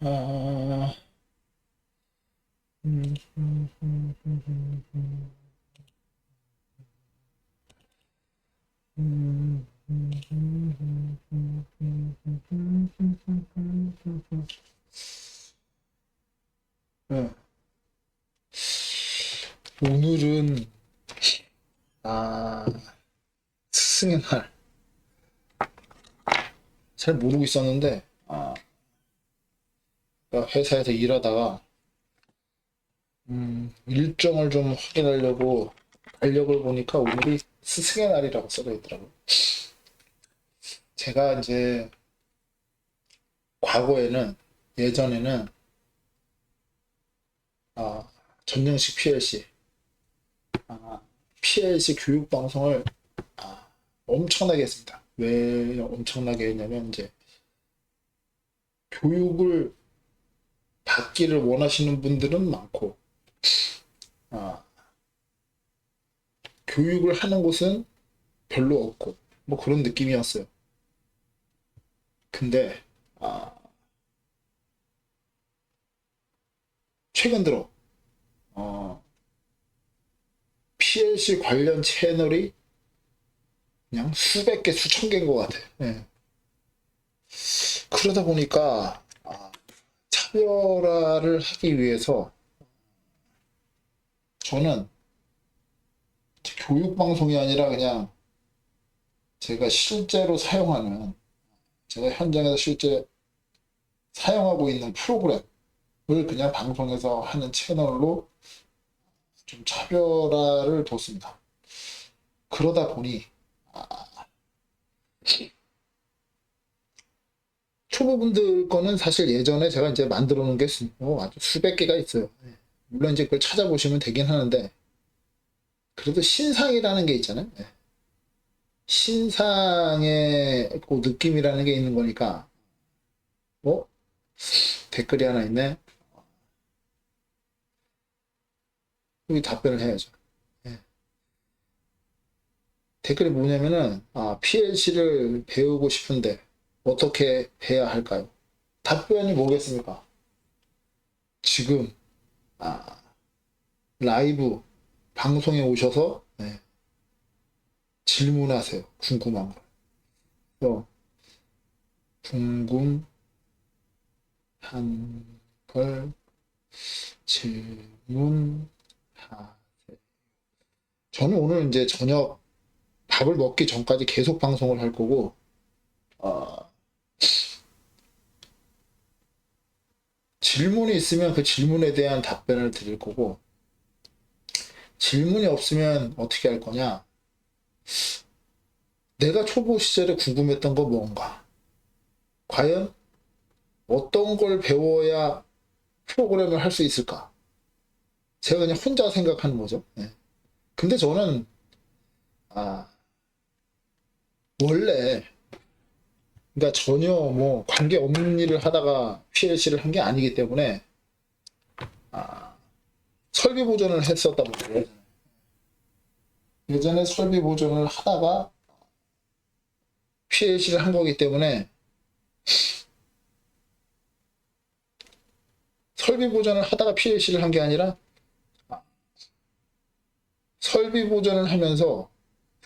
아, 음, 음, 음, 음, 음, 음, 음, 음, 음, 음, 음, 음, 음, 음, 음, 음, 음. 네. 오늘은 아 스승의 날 잘 모르고 있었는데 그러니까 회사에서 일하다가 일정을 좀 확인하려고 달력을 보니까 오늘이 스승의 날이라고 써져 있더라고요. 제가 이제 과거에는 예전에는 아, 전영식 PLC PLC 교육 방송을 엄청나게 했습니다. 왜 엄청나게 했냐면 이제 교육을 받기를 원하시는 분들은 많고 아, 교육을 하는 곳은 별로 없고 뭐 그런 느낌이었어요. 근데 아, 최근 들어 어, PLC 관련 채널이 그냥 수백 개, 수천 개인 것 같아요. 예. 그러다 보니까 차별화를 하기 위해서 저는 교육 방송이 아니라 그냥 제가 실제로 사용하는 제가 현장에서 실제 사용하고 있는 프로그램을 그냥 방송에서 하는 채널로 좀 차별화를 뒀습니다. 그러다 보니 초보분들 거는 사실 예전에 제가 이제 만들어 놓은 게 아주 수백 개가 있어요. 물론 이제 그걸 찾아보시면 되긴 하는데 그래도 신상이라는 게 있잖아요. 신상의 그 느낌이라는 게 있는 거니까 어? 댓글이 하나 있네. 여기 답변을 해야죠. 예. 댓글이 뭐냐면은 PLC를 배우고 싶은데 어떻게 해야 할까요? 답변이 뭐겠습니까? 지금 아, 라이브 방송에 오셔서 질문하세요. 궁금한 거. 어, 궁금한 걸 질문하. 저는 오늘 이제 저녁 밥을 먹기 전까지 계속 방송을 할 거고 어, 질문이 있으면 그 질문에 대한 답변을 드릴 거고 질문이 없으면 어떻게 할 거냐? 내가 초보 시절에 궁금했던 거 뭔가? 과연 어떤 걸 배워야 프로그램을 할 수 있을까? 제가 그냥 혼자 생각하는 거죠. 예. 근데 저는 아, 원래 그러니까 전혀 뭐 관계 없는 일을 하다가 PLC를 한 게 아니기 때문에 설비 보존을 했었다 보니까 예전에 설비 보존을 하다가 PLC를 한 거기 때문에 설비 보존을 하다가 PLC를 한 게 아니라 설비 보존을 하면서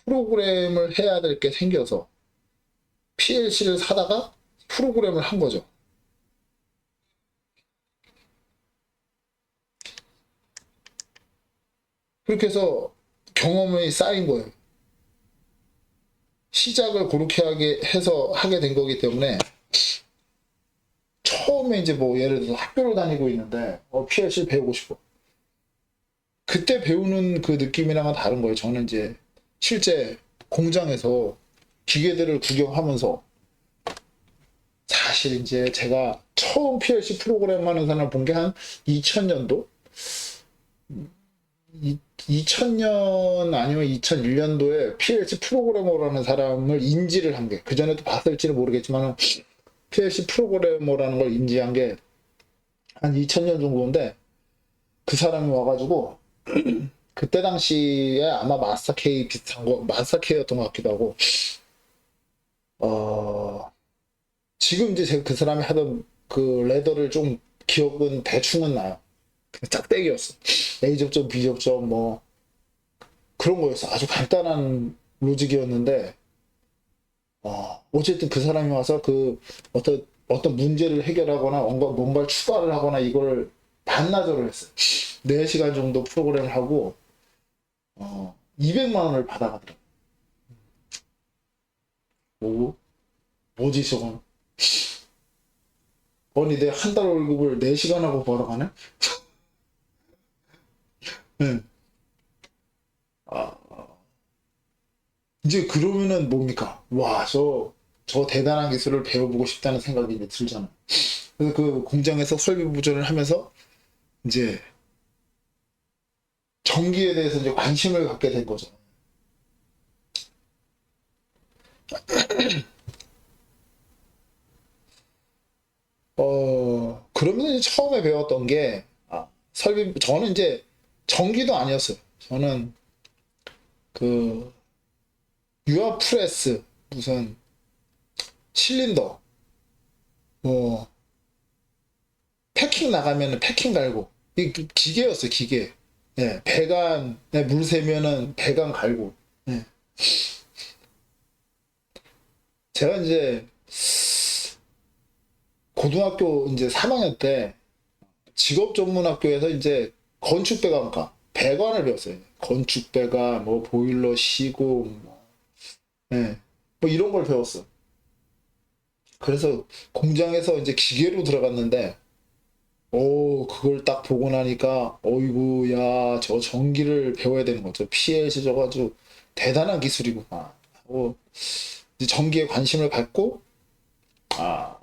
프로그램을 해야 될 게 생겨서 PLC를 사다가 프로그램을 한 거죠. 그렇게 해서 경험이 쌓인 거예요. 시작을 그렇게 하게 해서 하게 된 거기 때문에 처음에 이제 뭐 예를 들어서 학교를 다니고 있는데 PLC 배우고 싶어. 그때 배우는 그 느낌이랑은 다른 거예요. 저는 이제 실제 공장에서 기계들을 구경하면서 사실 이제 제가 처음 PLC 프로그램 하는 사람을 본 게 한 2000년도? 2000년 아니면 2001년도에 PLC 프로그래머라는 사람을 인지를 한 게, 그전에도 봤을지는 모르겠지만 PLC 프로그래머라는 걸 인지한 게 한 2000년 정도인데 그 사람이 와가지고 그때 당시에 아마 마스터 K 비슷한 거, 마스터 K였던 것 같기도 하고, 어, 지금 이제 그 사람이 하던 그 레더를 좀 기억은 대충은 나요. 그냥 짝대기였어. A 접점, B 접점 뭐 그런 거였어. 아주 간단한 로직이었는데 어쨌든 그 사람이 와서 그 어떤 문제를 해결하거나 뭔가를 추가를 하거나 이걸 반나절을 했어요. 4시간 정도 프로그램을 하고 200만 원을 받아가더라고요. 뭐지 저건? 아니 내 한 달 월급을 4시간 하고 벌어가네? 네. 아, 이제 그러면은 뭡니까? 와, 저 대단한 기술을 배워보고 싶다는 생각이 이제 들잖아요. 그래서 그 공장에서 설비 부전을 하면서 이제 전기에 대해서 이제 관심을 갖게 된 거죠. 그러면 이제 처음에 배웠던 게, 저는 이제 전기도 아니었어요. 저는 그 유압 프레스, 무슨 실린더, 뭐 패킹 나가면은 패킹 갈고, 이 기계였어요, 기계. 예, 배관, 물 새면은 배관 갈고. 예. 제가 이제 고등학교 이제 3학년 때 직업 전문 학교에서 이제 건축 배관과 배관을 배웠어요. 건축 배관, 뭐 보일러 시공, 뭐, 예, 뭐 이런 걸 배웠어. 그래서 공장에서 이제 기계로 들어갔는데, 오, 그걸 딱 보고 나니까, 어이구, 야, 저 전기를 배워야 되는 거죠. PLC 저거 아주 대단한 기술이구만. 하고, 이제 전기에 관심을 갖고, 아,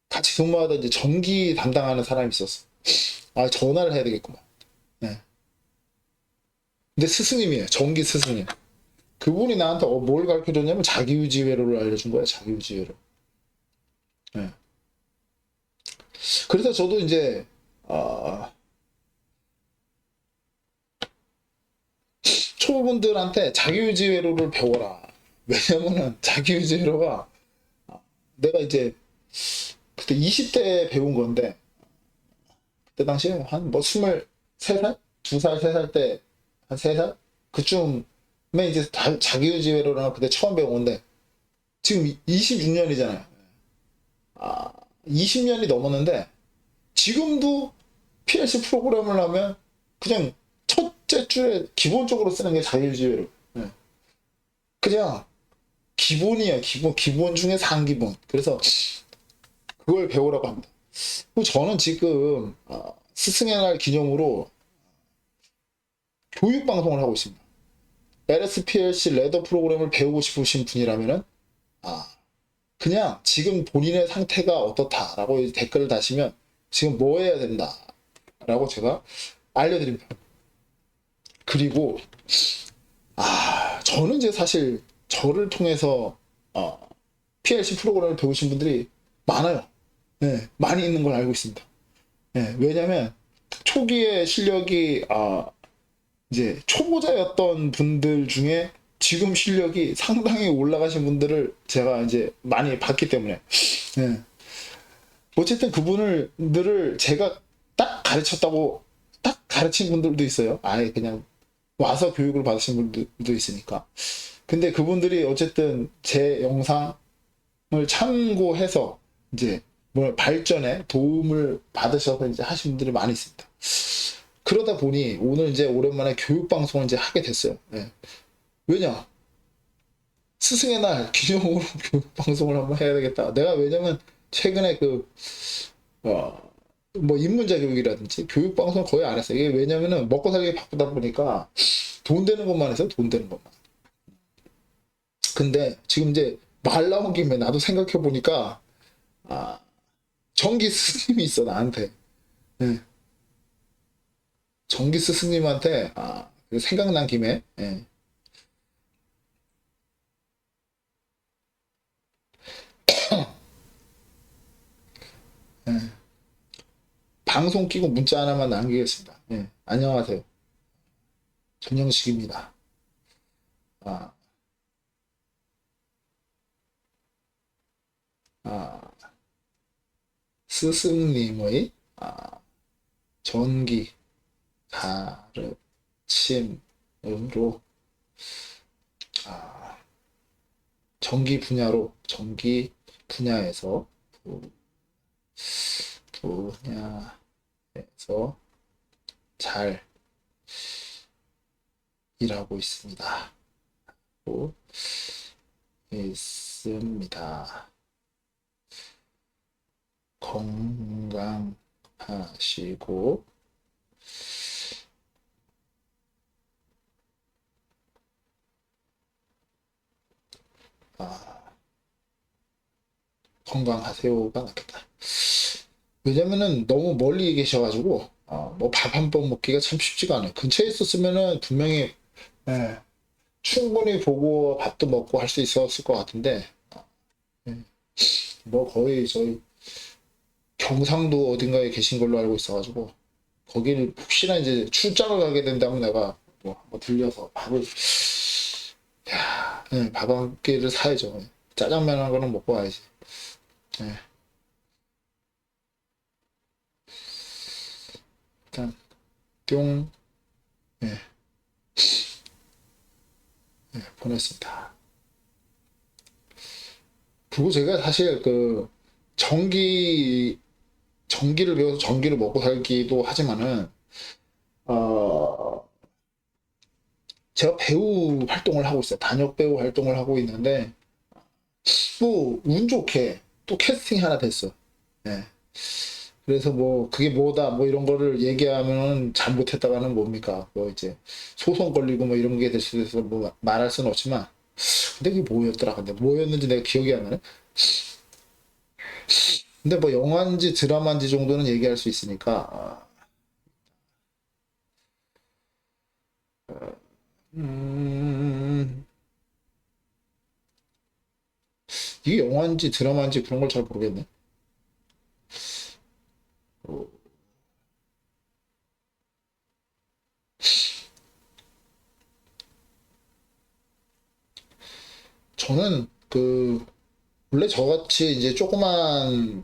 같이 근무하던 이제 전기 담당하는 사람이 있었어. 전화를 해야 되겠구만. 네. 근데 스승님이에요. 전기 스승님. 그분이 나한테 뭘 가르쳐 줬냐면 자기유지 회로를 알려준 거야. 자기유지 회로. 네. 그래서 저도 이제 아, 초보분들한테 자기유지 회로를 배워라. 왜냐면은 자기유지 회로가 내가 이제 그때 20대 배운 건데 그때 당시에 한 뭐 23살? 2살, 3살 때 한 3살? 그쯤에 이제 자기유지 회로를 그때 처음 배운 건데 지금 26년이잖아요. 20년이 넘었는데 지금도 PLC 프로그램을 하면 그냥 첫째 줄에 기본적으로 쓰는 게 자유주의로. 네. 그냥 기본이야, 기본 중에 상기본. 그래서 그걸 배우라고 합니다. 그리고 저는 지금 스승의 날 기념으로 교육 방송을 하고 있습니다. LSPLC 레더 프로그램을 배우고 싶으신 분이라면은 아, 그냥 지금 본인의 상태가 어떻다라고 댓글을 다시면 지금 뭐 해야 된다라고 제가 알려드립니다. 그리고 저는 이제 사실 저를 통해서 PLC 프로그램을 배우신 분들이 많아요. 네, 많이 있는 걸 알고 있습니다. 네, 왜냐면 초기에 실력이 이제 초보자였던 분들 중에 지금 실력이 상당히 올라가신 분들을 제가 이제 많이 봤기 때문에 네. 어쨌든 그분들을 제가 딱 가르쳤다고 딱 가르친 분들도 있어요. 아예 그냥 와서 교육을 받으신 분들도 있으니까. 근데 그분들이 어쨌든 제 영상을 참고해서 이제 뭐 발전에 도움을 받으셔서 이제 하신 분들이 많이 있습니다. 그러다 보니 오늘 이제 오랜만에 교육 방송을 이제 하게 됐어요. 예. 왜냐? 스승의 날 기념으로 교육 방송을 한번 해야 되겠다. 내가 왜냐면 최근에 어, 뭐 입문자 교육이라든지 교육 방송 거의 안 했어요. 이게 왜냐면은 먹고 살기 바쁘다 보니까 돈 되는 것만 해서 돈 되는 것만. 근데 지금 이제 말 나온 김에 나도 생각해 보니까 아, 전기 스승님이 있어 나한테. 예. 전기 스승님한테 생각난 김에 예. 예. 방송 끼고 문자 하나만 남기겠습니다. 예. 안녕하세요. 전영식입니다. 아, 아, 스승님의 전기 가르침으로 아, 전기 분야에서 분야에서 잘 일하고 있습니다. 있습니다. 건강하시고 건강하세요가 낫겠다. 왜냐면은 너무 멀리 계셔가지고 뭐 밥 한 번 먹기가 참 쉽지가 않아요. 근처에 있었으면은 분명히 예, 충분히 보고 밥도 먹고 할 수 있었을 것 같은데 예, 뭐 거의 저희 경상도 어딘가에 계신 걸로 알고 있어가지고 거기를 혹시나 이제 출장을 가게 된다면 내가 뭐 한번 들려서 밥을 예, 밥 한 끼를 사야죠. 짜장면 한 거는 먹고 와야지. 예, 일단 뿅 예, 보냈습니다. 그리고 제가 사실 그 전기 전기를 배워서 전기를 먹고 살기도 하지만은 어 제가 배우 활동을 하고 있어요. 단역 배우 활동을 하고 있는데 또 운 좋게 또 캐스팅이 하나 됐어. 예. 그래서 뭐 그게 뭐다 뭐 이런 거를 얘기하면 잘못했다가는 뭡니까? 뭐 이제 소송 걸리고 뭐 이런 게 될 수도 있어서 뭐 말할 수는 없지만 근데 그게 뭐였더라? 근데 뭐였는지 내가 기억이 안 나네. 근데 뭐 영화인지 드라마인지 정도는 얘기할 수 있으니까 음, 이게 영화인지 드라마인지 그런 걸 잘 모르겠네. 어, 저는 그 원래 저같이 이제 조그만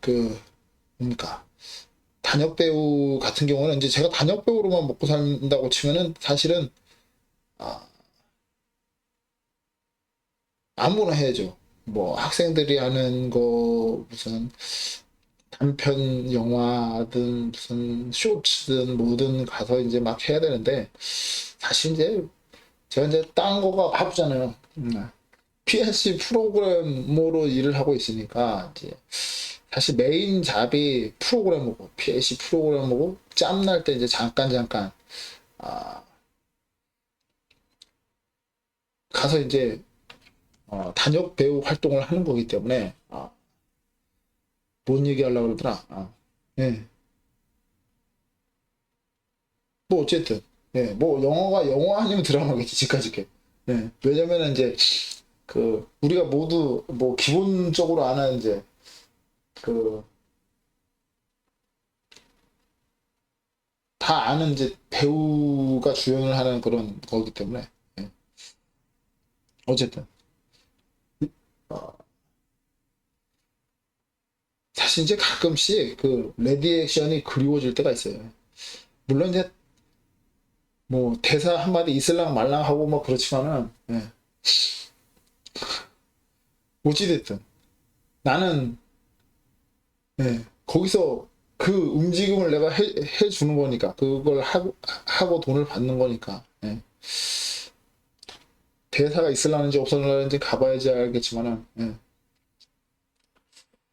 그 뭡니까 단역 배우 같은 경우는 이제 제가 단역 배우로만 먹고 산다고 치면은 사실은 아, 아무거나 해야죠. 뭐 학생들이 하는 거 무슨 단편 영화든 무슨 쇼츠든 뭐든 가서 이제 막 해야 되는데 사실 이제 제가 이제 딴 거가 바쁘잖아요. PNC 프로그래머로 일을 하고 있으니까 이제 사실 메인 잡이 프로그래머고 PNC 프로그래머고 짬 날 때 이제 잠깐 아, 가서 이제 단역 배우 활동을 하는 거기 때문에 뭔 얘기 하려고 그러더라. 예. 뭐 어쨌든 예. 뭐 영화가 영화 아니면 드라마겠지 지금까지 게. 예. 왜냐면은 이제 그 우리가 모두 뭐 기본적으로 아는 이제 그 다 아는 이제 배우가 주연을 하는 그런 거기 때문에 예. 어쨌든 어, 사실 이제 가끔씩 그 레디액션이 그리워질 때가 있어요. 물론 이제 뭐 대사 한마디 있을랑 말랑 하고 뭐 그렇지만은 예. 어찌됐든 나는 예. 거기서 그 움직임을 내가 해주는 거니까 그걸 하고 돈을 받는 거니까 예. 대사가 있을라는지 없을라는지 가봐야지 알겠지만은 예.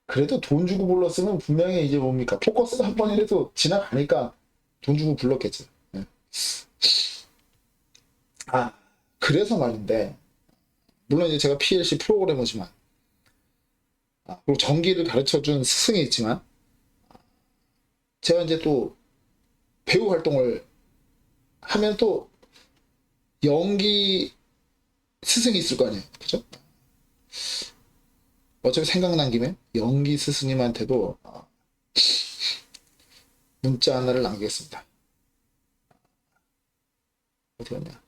그래도 돈 주고 불렀으면 분명히 이제 뭡니까 포커스가 한 번이라도 지나가니까 돈 주고 불렀겠지. 예. 아 그래서 말인데 물론 이제 제가 PLC 프로그래머지만 그리고 전기를 가르쳐 준 스승이 있지만 제가 이제 또 배우 활동을 하면 또 연기 스승이 있을 거 아니에요. 그죠? 어차피 생각난 김에 연기 스승님한테도 문자 하나를 남기겠습니다. 어디 갔냐?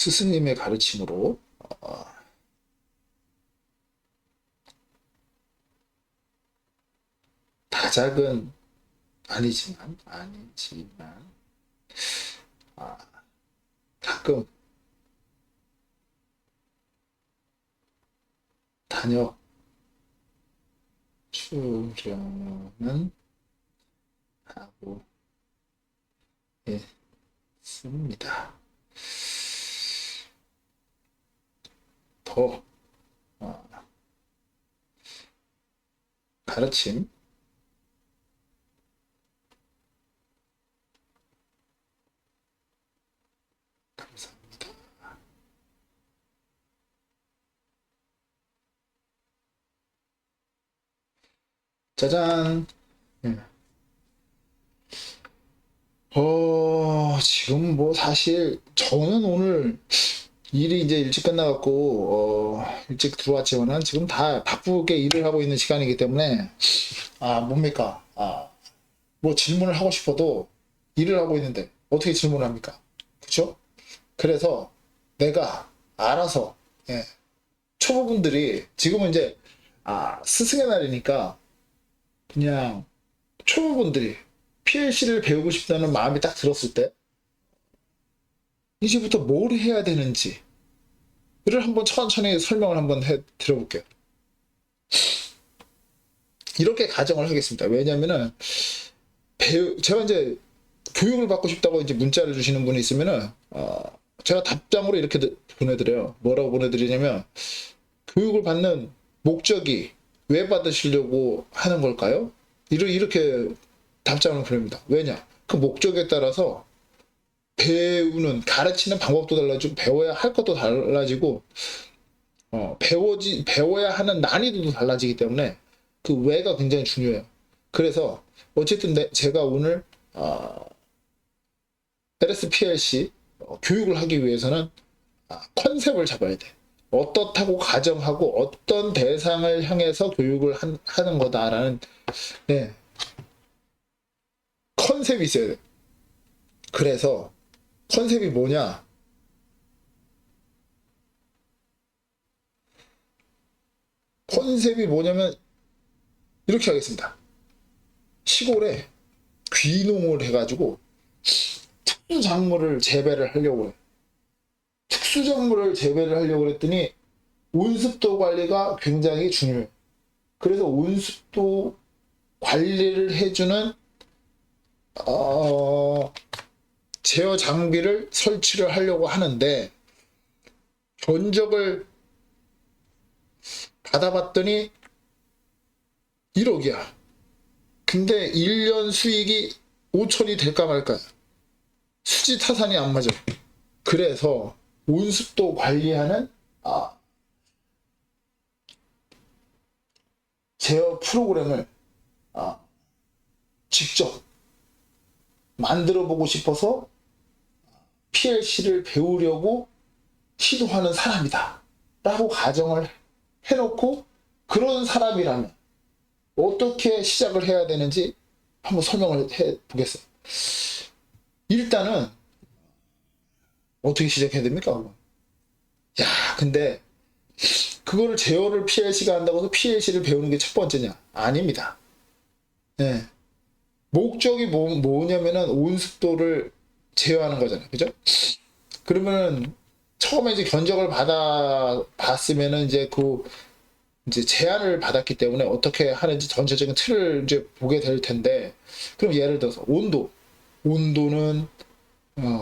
스승님의 가르침으로 다작은 아니지만 아, 가끔 단역 출연은 하고 있습니다. 더 어, 가르침 감사합니다. 짜잔. 예. 지금 뭐 사실 저는 오늘 일이 이제 일찍 끝나갖고 일찍 들어왔지만은 지금 다 바쁘게 일을 하고 있는 시간이기 때문에 뭡니까? 뭐 질문을 하고 싶어도 일을 하고 있는데 어떻게 질문을 합니까? 그쵸? 그래서 내가 알아서 예, 초보분들이 지금은 이제 스승의 날이니까 그냥 초보분들이 PLC를 배우고 싶다는 마음이 딱 들었을 때 이제부터 뭘 해야 되는지를 한번 천천히 설명을 한번 드려볼게요. 이렇게 가정을 하겠습니다. 왜냐면은 제가 이제 교육을 받고 싶다고 이제 문자를 주시는 분이 있으면은 제가 답장으로 이렇게 보내드려요. 뭐라고 보내드리냐면 교육을 받는 목적이 왜 받으시려고 하는 걸까요? 이렇게 답장을 보냅니다. 왜냐? 그 목적에 따라서 배우는 가르치는 방법도 달라지고 배워야 할 것도 달라지고 배워야 하는 난이도도 달라지기 때문에 그 왜가 굉장히 중요해요. 그래서 어쨌든 제가 오늘 LSPLC 교육을 하기 위해서는 컨셉을 잡아야 돼. 어떻다고 가정하고 어떤 대상을 향해서 교육을 하는 거다라는 네, 컨셉이 있어야 돼. 그래서 컨셉이 뭐냐? 컨셉이 뭐냐면 이렇게 하겠습니다. 시골에 귀농을 해가지고 특수작물을 재배를 하려고 해. 특수작물을 재배를 하려고 했더니 온습도 관리가 굉장히 중요해. 그래서 온습도 관리를 해주는 제어 장비를 설치를 하려고 하는데 견적을 받아봤더니 1억이야. 근데 1년 수익이 5천이 될까 말까. 수지타산이 안 맞아. 그래서 온습도 관리하는 제어 프로그램을 직접 만들어 보고 싶어서 PLC를 배우려고 시도하는 사람이다 라고 가정을 해놓고 그런 사람이라면 어떻게 시작을 해야 되는지 한번 설명을 해 보겠어요. 일단은 어떻게 시작해야 됩니까? 야, 근데 그거를 제어를 PLC가 한다고 해서 PLC를 배우는 게 첫 번째냐? 아닙니다. 네. 목적이 뭐냐면은 온습도를 제어하는 거잖아요. 그죠? 그러면은 처음에 이제 견적을 받았으면은 이제 제안을 받았기 때문에 어떻게 하는지 전체적인 틀을 이제 보게 될 텐데, 그럼 예를 들어서 온도는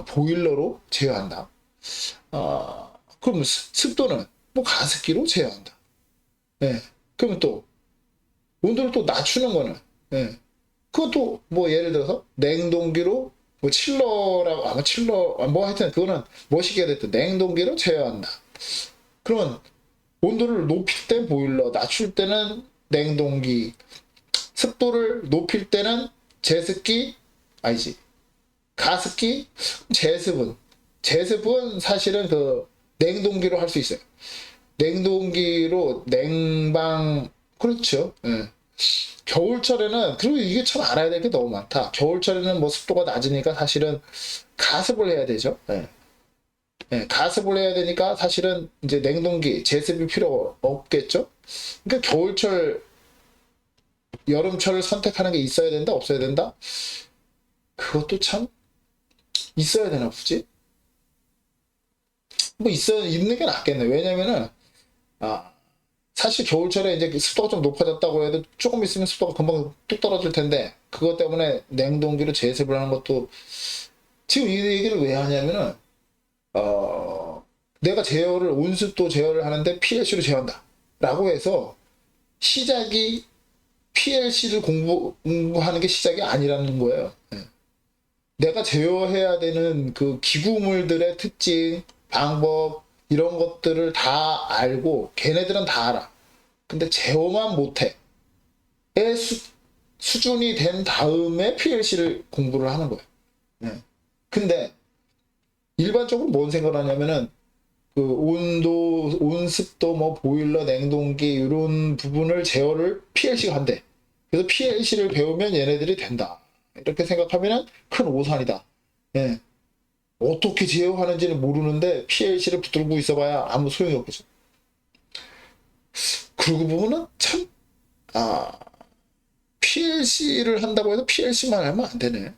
보일러로 제어한다. 그럼 습도는 뭐 가습기로 제어한다. 예. 그러면 또 온도를 또 낮추는 거는 예. 그것도 뭐 예를 들어서 냉동기로 뭐 칠러라고 칠러 뭐 하여튼 그거는 뭐시기가 됐든 냉동기로 제어한다. 그러면 온도를 높일 때 보일러, 낮출 때는 냉동기, 습도를 높일 때는 제습기, 아니지, 가습기, 제습은 사실은 그 냉동기로 할 수 있어요. 냉동기로 냉방, 그렇죠. 예. 겨울철에는, 그리고 이게 참 알아야 될 게 너무 많다. 겨울철에는 뭐 습도가 낮으니까 사실은 가습을 해야 되죠. 예. 예, 가습을 해야 되니까 사실은 이제 냉동기, 제습이 필요 없겠죠? 그러니까 겨울철, 여름철을 선택하는 게 있어야 된다, 없어야 된다? 그것도 참 있어야 되나 보지? 뭐 있는 게 낫겠네. 왜냐면은, 아, 사실 겨울철에 이제 습도가 좀 높아졌다고 해도 조금 있으면 습도가 금방 뚝 떨어질 텐데, 그것 때문에 냉동기로 제습을 하는 것도, 지금 이 얘기를 왜 하냐면은, 내가 제어를, 온습도 제어를 하는데 PLC로 제어한다. 라고 해서, 시작이 PLC를 공부하는 게 시작이 아니라는 거예요. 내가 제어해야 되는 그 기구물들의 특징, 방법, 이런 것들을 다 알고, 걔네들은 다 알아. 근데 제어만 못해. 의 수준이 된 다음에 PLC를 공부를 하는 거예요. 근데 일반적으로 뭔 생각을 하냐면은 그 온도, 온습도, 뭐 보일러, 냉동기 이런 부분을 제어를 PLC가 한대. 그래서 PLC를 배우면 얘네들이 된다. 이렇게 생각하면은 큰 오산이다. 예. 어떻게 제어하는지는 모르는데 PLC를 붙들고 있어봐야 아무 소용이 없겠죠. 그러고 보면은 참, 아, PLC를 한다고 해서 PLC만 알면 안 되네.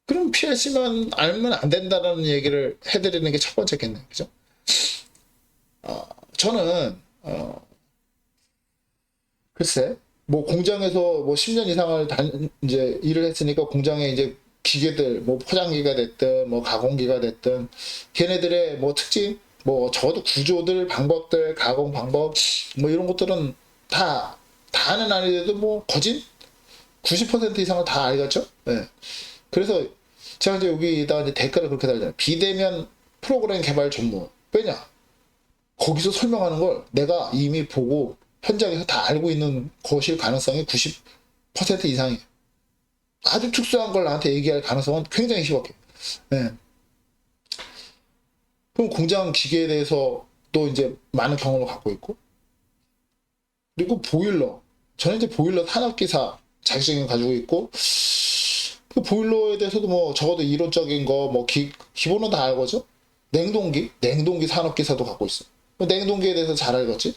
그럼 PLC만 알면 안 된다라는 얘기를 해드리는 게 첫 번째겠네. 그죠? 저는, 글쎄, 뭐 공장에서 뭐 10년 이상을 이제 일을 했으니까 공장에 이제 기계들, 뭐 포장기가 됐든, 뭐 가공기가 됐든, 걔네들의 뭐 특징, 뭐 적어도 구조들, 방법들, 가공 방법, 뭐 이런 것들은 다 아는 아니더라도 뭐 거진 90% 이상은 다 알겠죠? 예. 그래서 제가 이제 여기다 이제 댓글을 그렇게 달잖아요. 비대면 프로그램 개발 전문. 왜냐? 거기서 설명하는 걸 내가 이미 보고 현장에서 다 알고 있는 것일 가능성이 90% 이상이에요. 아주 특수한 걸 나한테 얘기할 가능성은 굉장히 희박해요. 네. 그럼 공장 기계에 대해서 또 이제 많은 경험을 갖고 있고, 그리고 보일러. 저는 이제 보일러 산업기사 자격증을 가지고 있고, 그 보일러에 대해서도 뭐 적어도 이론적인 거, 뭐 기본은 다 알거죠? 냉동기 산업기사도 갖고 있어. 냉동기에 대해서 잘 알겠지?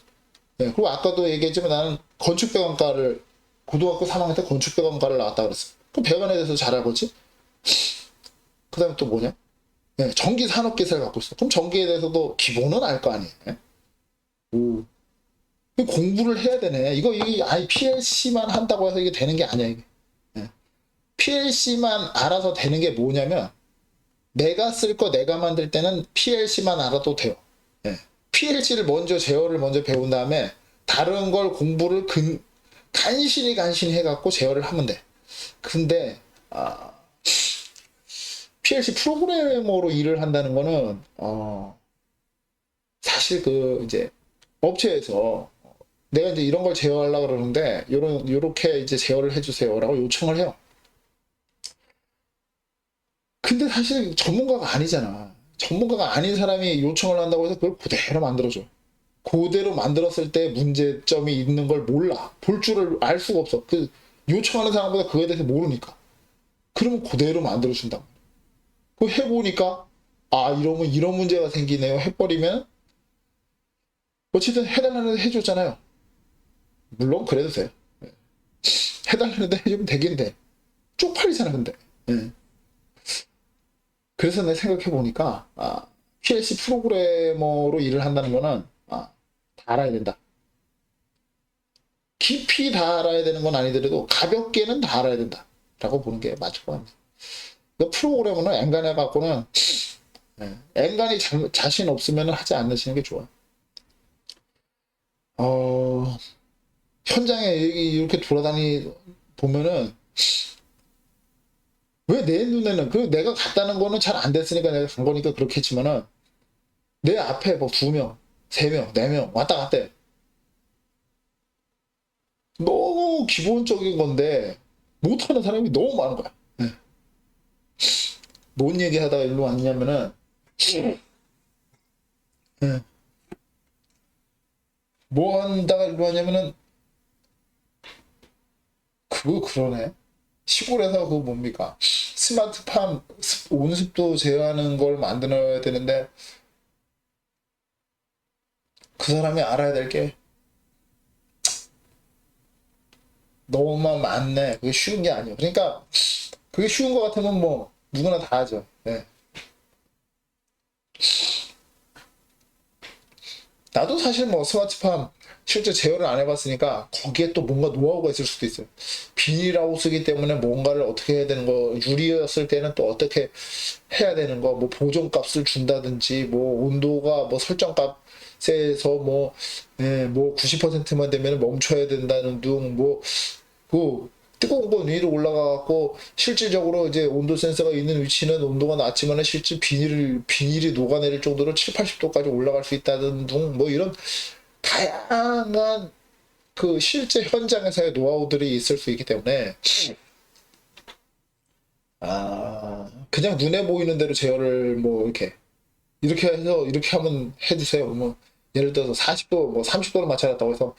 네, 그리고 아까도 얘기했지만 나는 건축배관과를 고등학교 3학년 때 건축배관과를 나왔다 그랬어. 그 배관에 대해서 잘 알겠지? 그 다음에 또 뭐냐? 네, 전기 산업기사를 갖고 있어. 그럼 전기에 대해서도 기본은 알 거 아니에요? 네? 오. 공부를 해야 되네. 이게 아예 PLC만 한다고 해서 이게 되는 게 아니야, 이게. 네. PLC만 알아서 되는 게 뭐냐면, 내가 쓸 거 내가 만들 때는 PLC만 알아도 돼요. 네. PLC를 제어를 먼저 배운 다음에, 다른 걸 공부를 간신히 해갖고 제어를 하면 돼. 근데, PLC 프로그래머로 일을 한다는 거는, 사실 이제, 업체에서 내가 이제 이런 걸 제어하려고 그러는데, 요렇게 이제 제어를 해주세요라고 요청을 해요. 근데 사실 전문가가 아니잖아. 전문가가 아닌 사람이 요청을 한다고 해서 그걸 그대로 만들어줘. 그대로 만들었을 때 문제점이 있는 걸 몰라. 볼 줄을 알 수가 없어. 요청하는 사람보다 그거에 대해서 모르니까. 그러면 그대로 만들어준다. 그 해보니까, 이러면 이런 문제가 생기네요. 해버리면, 어쨌든 해달라는 데 해줬잖아요. 물론 그래도 돼요. 해달라는 데 해주면 되긴 돼. 쪽팔리잖아, 근데. 예. 그래서 내가 생각해보니까, PLC 프로그래머로 일을 한다는 거는, 다 알아야 된다. 깊이 다 알아야 되는 건 아니더라도 가볍게는 다 알아야 된다. 라고 보는 게 맞을 것 같습니다. 프로그래머는 엔간해 갖고는, 엔간히 자신 없으면 하지 않으시는 게 좋아요. 현장에 이렇게 보면은, 왜 내 눈에는, 내가 갔다는 거는 잘 안 됐으니까 내가 간 거니까 그렇겠지만은, 내 앞에 뭐 2명, 3명, 4명 왔다 갔대. 너무 기본적인 건데, 못하는 사람이 너무 많은 거야. 네. 뭔 얘기 하다가 일로 왔냐면은, 네. 뭐 한다가 일로 왔냐면은, 그러네. 시골에서 뭡니까? 스마트팜 온습도 제어하는 걸 만들어야 되는데 그 사람이 알아야 될 게 너무만 많네. 그게 쉬운 게 아니에요. 그러니까 그게 쉬운 거 같으면 뭐 누구나 다 하죠. 예. 나도 사실 뭐 스마트팜 실제 제어를 안 해봤으니까 거기에 또 뭔가 노하우가 있을 수도 있어요. 비닐하우스기 때문에 뭔가를 어떻게 해야 되는 거, 유리였을 때는 또 어떻게 해야 되는 거, 뭐 보존값을 준다든지, 뭐 온도가 뭐 설정값에서 뭐, 예, 뭐 90%만 되면 멈춰야 된다는 등, 뭐, 그 뜨거운 건 위로 올라가갖고 실질적으로 이제 온도 센서가 있는 위치는 온도가 낮지만 실제 비닐이 녹아내릴 정도로 7, 80도까지 올라갈 수 있다는 등 뭐 이런 다양한 그 실제 현장에서의 노하우들이 있을 수 있기 때문에 그냥 눈에 보이는 대로 제어를 뭐 이렇게 해서 이렇게 하면 해주세요. 뭐 예를 들어서 40도 뭐 30도로 맞춰놨다고 해서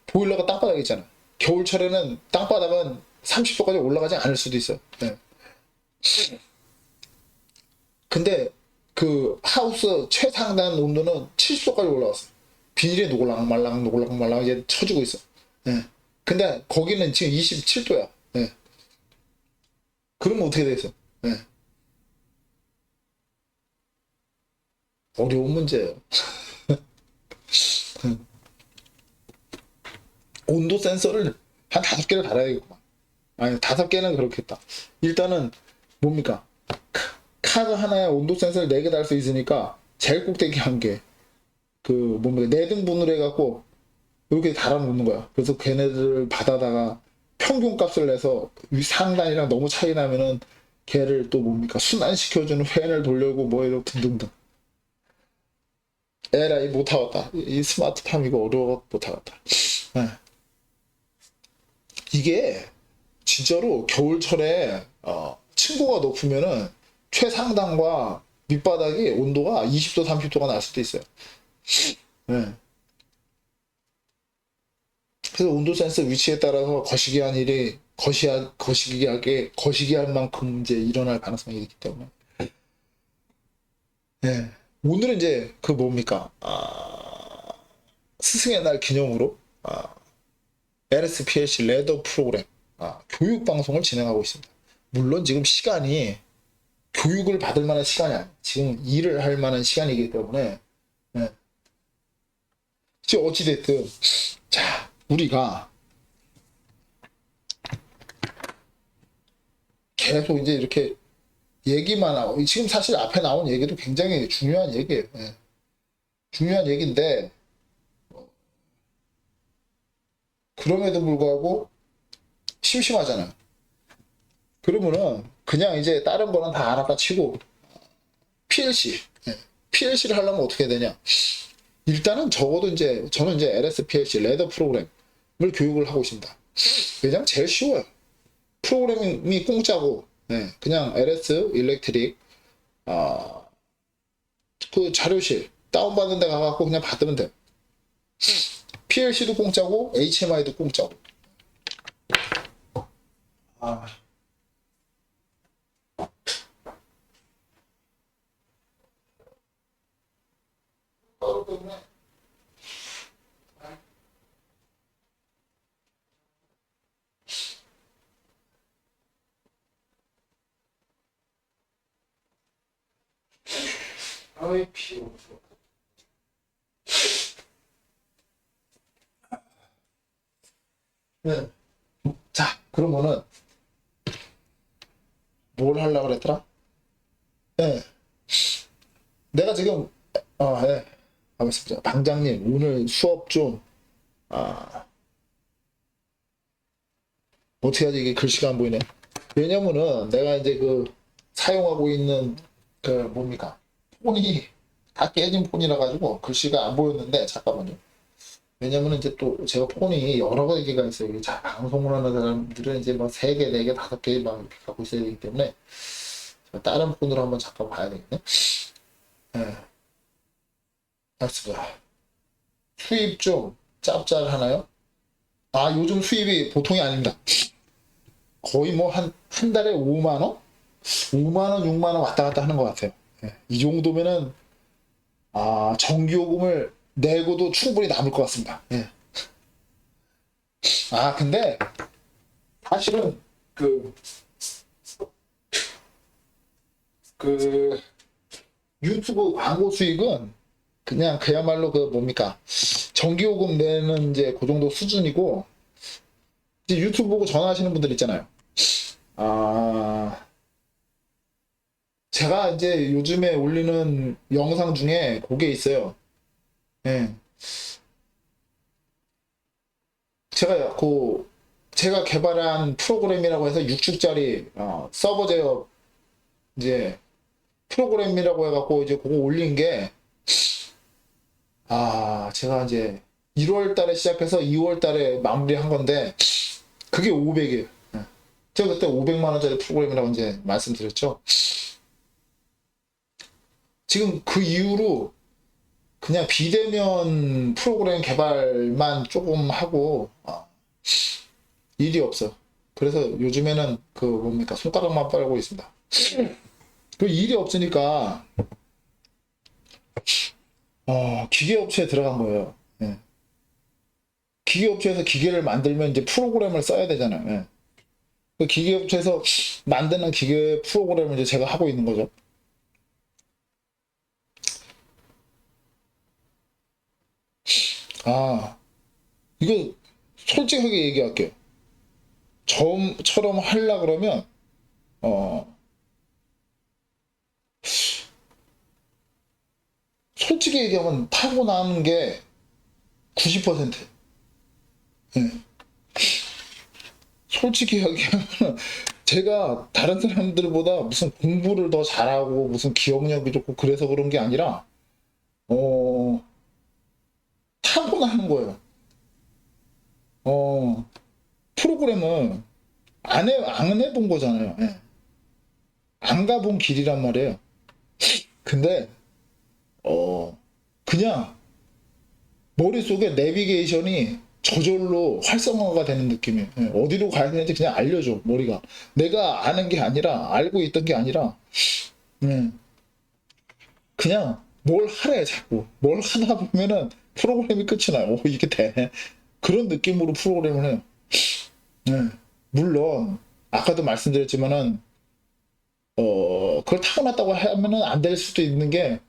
보일러가 땅바닥에 있잖아. 겨울철에는 땅바닥은 30도까지 올라가지 않을 수도 있어. 네. 근데 그 하우스 최상단 온도는 70도까지 올라왔어. 비닐이 노골랑말랑 이제 쳐주고 있어. 예. 근데 거기는 지금 27도야. 예. 그러면 어떻게 되겠어? 예. 어려운 문제예요. 온도 센서를 한 5개를 달아야겠구만. 아니, 5개는 그렇겠다. 일단은 뭡니까? 카드 하나에 온도 센서를 4개 달 수 있으니까 제일 꼭대기 한 개. 그 뭡니까? 4등분을 해갖고 이렇게 달아놓는 거야. 그래서 걔네들을 받아다가 평균 값을 내서 상단이랑 너무 차이 나면은 걔를 또 뭡니까? 순환시켜주는 팬을 돌려고 뭐 이렇게 등등등. 에라이 못하겠다. 이 스마트팜 이거 어려워 못하겠다. 네. 이게 진짜로 겨울철에 층고가 높으면은 최상단과 밑바닥이 온도가 20도 30도가 날 수도 있어요. 네. 그래서 온도 센서 위치에 따라서 거시기한 일이 거시기할 만큼 이제 일어날 가능성이 있기 때문에. 네. 오늘은 이제 그 뭡니까? 스승의 날 기념으로 LSPLC 레더 프로그램 교육 방송을 진행하고 있습니다. 물론 지금 시간이 교육을 받을 만한 시간이 아니에요. 지금 일을 할 만한 시간이기 때문에 네. 어찌됐든 자 우리가 계속 이제 이렇게 얘기만 하고 지금 사실 앞에 나온 얘기도 굉장히 중요한 얘기예요. 네. 중요한 얘기인데 그럼에도 불구하고 심심하잖아요. 그러면은 그냥 이제 다른 거는 다 알아다 치고 PLC 네. PLC를 하려면 어떻게 되냐? 일단은 적어도 이제 저는 이제 LSPLC 레더 프로그램을 교육을 하고 있습니다. 왜냐면 제일 쉬워요. 프로그래밍이 공짜고 네, 그냥 LS 일렉트릭 그 자료실 다운받는 데 가갖고 그냥 받으면 돼요. PLC도 공짜고 HMI도 공짜고. 아이 피로. 네. 자, 그러면은 뭘 하려고 그랬더라? 네. 내가 지금 네. 알겠습니다. 방장님 오늘 수업 좀 어떻게 하지 이게 글씨가 안 보이네. 왜냐면은 내가 이제 그 사용하고 있는 그 뭡니까 폰이 다 깨진 폰이라 가지고 글씨가 안 보였는데 잠깐만요. 왜냐면 이제 또 제가 폰이 여러 가지가 있어요. 자, 방송을 하는 사람들은 이제 뭐 3개, 4개, 5개 막 이렇게 갖고 있어야 되기 때문에 다른 폰으로 한번 잠깐 봐야 되겠네. 네. 알겠습니다. 수입 좀 짭짤하나요? 요즘 수입이 보통이 아닙니다. 거의 뭐 한 달에 5만 원? 5만 원, 6만 원 왔다 갔다 하는 것 같아요. 예. 이 정도면은 전기요금을 내고도 충분히 남을 것 같습니다. 예. 근데 사실은 그, 그 유튜브 광고 수익은 그냥 그야말로 그 뭡니까 전기요금 내는 이제 그 정도 수준이고, 이제 유튜브 보고 전화하시는 분들 있잖아요. 제가 이제 요즘에 올리는 영상 중에 그게 있어요. 예. 제가 제가 개발한 프로그램이라고 해서 6축짜리 서버 제어 이제 프로그램이라고 해갖고 이제 그거 올린 게 제가 이제 1월 달에 시작해서 2월 달에 마무리한 건데 그게 500이에요. 제가 그때 500만 원짜리 프로그램이라고 이제 말씀드렸죠. 지금 그 이후로 그냥 비대면 프로그램 개발만 조금 하고 일이 없어. 그래서 요즘에는 그 뭡니까 손가락만 빨고 있습니다. 그 일이 없으니까 기계업체에 들어간 거예요. 예. 기계업체에서 기계를 만들면 이제 프로그램을 써야 되잖아요. 예. 그 기계업체에서 만드는 기계 프로그램을 이제 제가 하고 있는 거죠. 이거 솔직하게 얘기할게요. 처음처럼 하려 그러면 어 솔직히 얘기하면 타고나는 게 90%. 예. 솔직히 얘기하면 제가 다른 사람들보다 무슨 공부를 더 잘하고 무슨 기억력이 좋고 그래서 그런 게 아니라 어 타고나는 거예요. 어 프로그램은 안 해본 거잖아요. 예. 안 가본 길이란 말이에요. 근데 그냥 머릿속에 내비게이션이 저절로 활성화가 되는 느낌이에요. 예, 어디로 가야 되는지 그냥 알려줘, 머리가. 내가 아는 게 아니라, 알고 있던 게 아니라, 예, 그냥 뭘 하래, 자꾸. 뭘 하다 보면은 프로그램이 끝이 나요. 이게 돼. 그런 느낌으로 프로그램을 해요. 예, 물론, 아까도 말씀드렸지만은, 그걸 타고났다고 하면은 안 될 수도 있는 게,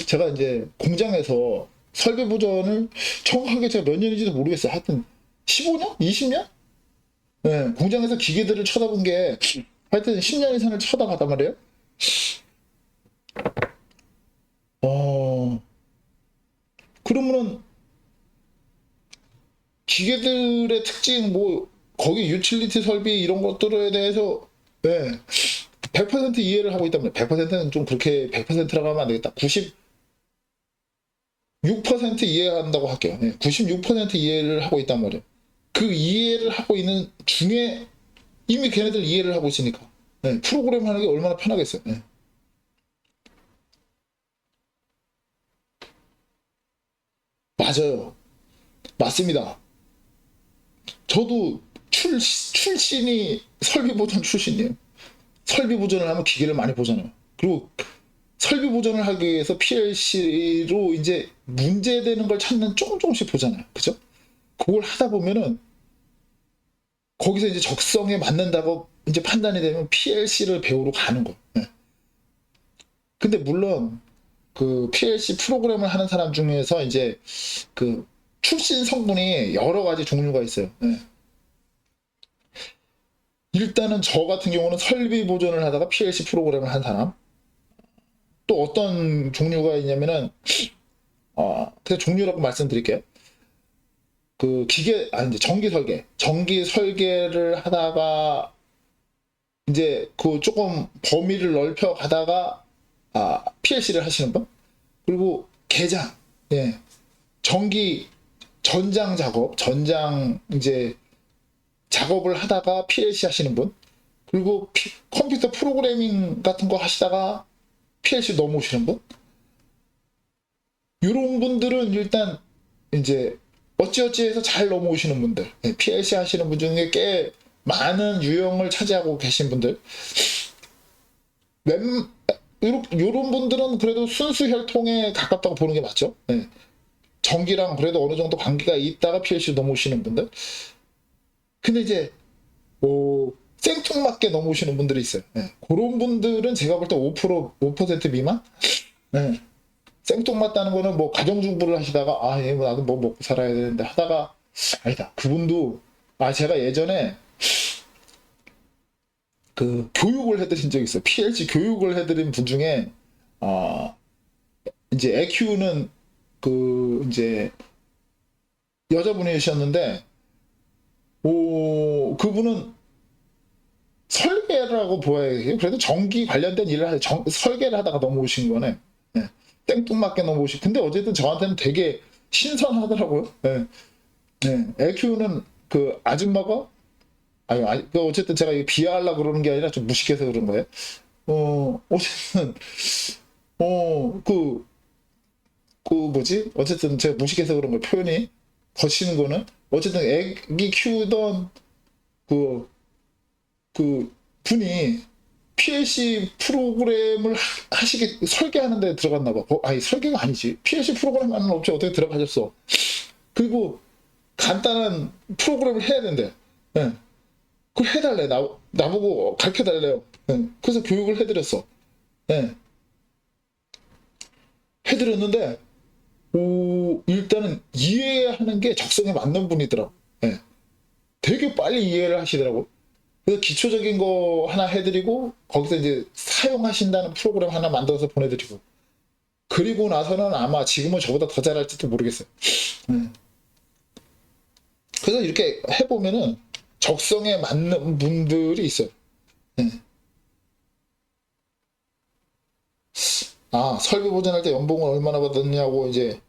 제가 이제 공장에서 설계 보전을 정확하게 제가 몇 년인지도 모르겠어요. 하여튼 15년? 20년? 네, 공장에서 기계들을 쳐다본 게 하여튼 10년 이상을 쳐다봤단 말이에요. 어, 그러면은 기계들의 특징, 뭐, 거기 유틸리티 설비 이런 것들에 대해서, 네, 100% 이해를 하고 있단 말이에요. 100%는 좀 그렇게 100%라고 하면 안 되겠다. 96% 이해한다고 할게요. 네, 96% 이해를 하고 있단 말이에요. 그 이해를 하고 있는 중에 이미 걔네들 이해를 하고 있으니까. 네, 프로그램 하는 게 얼마나 편하겠어요. 네. 맞아요. 맞습니다. 저도 출신이 설비 보전 출신이에요. 설비 보전을 하면 기계를 많이 보잖아요. 그리고 설비 보전을 하기 위해서 PLC로 이제 문제되는 걸 찾는 조금씩 보잖아요. 그죠? 그걸 하다 보면은 거기서 이제 적성에 맞는다고 이제 판단이 되면 PLC를 배우러 가는 거예요. 네. 근데 물론 그 PLC 프로그램을 하는 사람 중에서 이제 그 출신 성분이 여러 가지 종류가 있어요. 네. 일단은 저 같은 경우는 설비 보존을 하다가 PLC 프로그램을 한 사람. 또 어떤 종류가 있냐면은 그 종류라고 말씀드릴게요. 그 이제 전기 설계를 하다가 이제 그 조금 범위를 넓혀 가다가 PLC를 하시는 분. 그리고 개장, 예, 전기 전장 작업, 전장 이제 작업을 하다가 PLC 하시는 분, 그리고 컴퓨터 프로그래밍 같은 거 하시다가 PLC 넘어오시는 분, 이런 분들은 일단 이제 어찌어찌해서 잘 넘어오시는 분들, PLC 하시는 분 중에 꽤 많은 유형을 차지하고 계신 분들, 요런 분들은 그래도 순수 혈통에 가깝다고 보는 게 맞죠. 네. 전기랑 그래도 어느 정도 관계가 있다가 PLC 넘어오시는 분들. 근데 이제 생뚱맞게 넘어오시는 분들이 있어요. 네. 그런 분들은 제가 볼 때 5% 미만? 네. 생뚱맞다는 거는 뭐 가정주부를 하시다가 나도 뭐 먹고 살아야 되는데 하다가 아니다. 그분도 제가 예전에 그 교육을 해드린 적이 있어요. PLC 교육을 해드린 분 중에 아 이제 애 키우는 그 이제 여자분이셨는데 그분은 설계라고 보여야 그래도 전기 관련된 일을 설계를 하다가 넘어오신 거네. 네. 땡뚱맞게 넘어오신. 근데 어쨌든 저한테는 되게 신선하더라고요. 네. 네. 애 키우는 그 아줌마가 그 어쨌든 제가 비하하려고 그러는 게 아니라 좀 무식해서 그런 거예요. 어쨌든 뭐지? 어쨌든 제가 무식해서 그런 거예요. 표현이 거치는 거는 어쨌든 애기 키우던 그 분이 PLC 프로그램을 하시게 설계하는 데 들어갔나 봐. 아니 설계가 아니지. PLC 프로그램 하는 업체 어떻게 들어가셨어. 그리고 간단한 프로그램을 해야 된대. 네. 그걸 해달래. 나보고 가르쳐달래요. 네. 그래서 교육을 해드렸어. 네. 해드렸는데 일단은 이해하는 게 적성에 맞는 분이더라고. 네. 되게 빨리 이해를 하시더라고. 그래서 기초적인 거 하나 해드리고 거기서 이제 사용하신다는 프로그램 하나 만들어서 보내드리고 그리고 나서는 아마 지금은 저보다 더 잘할지도 모르겠어요. 그래서 이렇게 해보면은 적성에 맞는 분들이 있어요. 설비 보전할 때 연봉을 얼마나 받았냐고 이제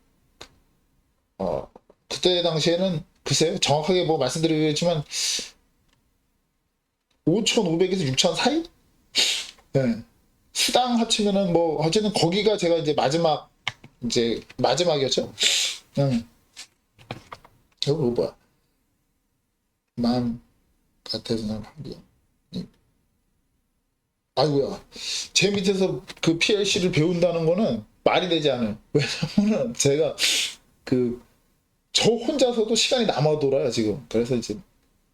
그때 당시에는 글쎄요 정확하게 뭐 말씀드리겠지만 5,500에서 6,000 사이? 네. 수당 합치면은 뭐 어쨌든 거기가 제가 이제 마지막이었죠. 응. 이거 뭐야? 만 같아서 아이고야. 제 밑에서 그 PLC를 배운다는 거는 말이 되지 않아요. 왜냐면은 제가 저 혼자서도 시간이 남아 돌아요 지금. 그래서 이제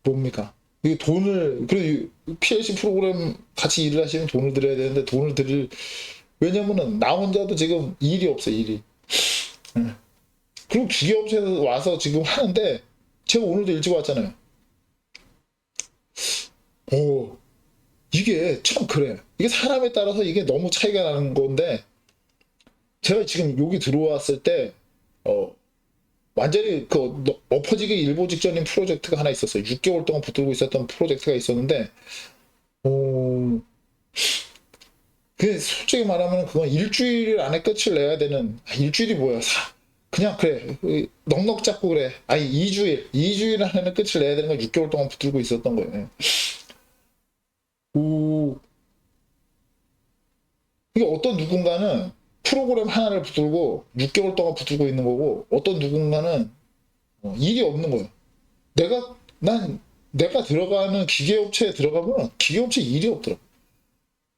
뭡니까? 이 돈을 그리고 PLC 프로그램 같이 일을 하시면 돈을 드려야 되는데 돈을 드릴 왜냐면은 나 혼자도 지금 일이 없어 일이. 네. 그리고 기계업체에서 와서 지금 하는데 제가 오늘도 일찍 왔잖아요. 오 이게 참 그래. 이게 사람에 따라서 이게 너무 차이가 나는 건데 제가 지금 여기 들어왔을 때 완전히 엎어지기 일보 직전인 프로젝트가 하나 있었어요. 6개월 동안 붙들고 있었던 프로젝트가 있었는데 그 솔직히 말하면 그건 일주일 안에 끝을 내야 되는 일주일이 뭐야 그냥 그래 넉넉 잡고 그래 2주일 안에는 끝을 내야 되는 걸 6개월 동안 붙들고 있었던 거예요. 이게 어떤 누군가는 프로그램 하나를 붙들고 6개월 동안 붙들고 있는 거고 어떤 누군가는 일이 없는 거예요. 내가 들어가는 기계업체에 들어가면 기계업체 일이 없더라고.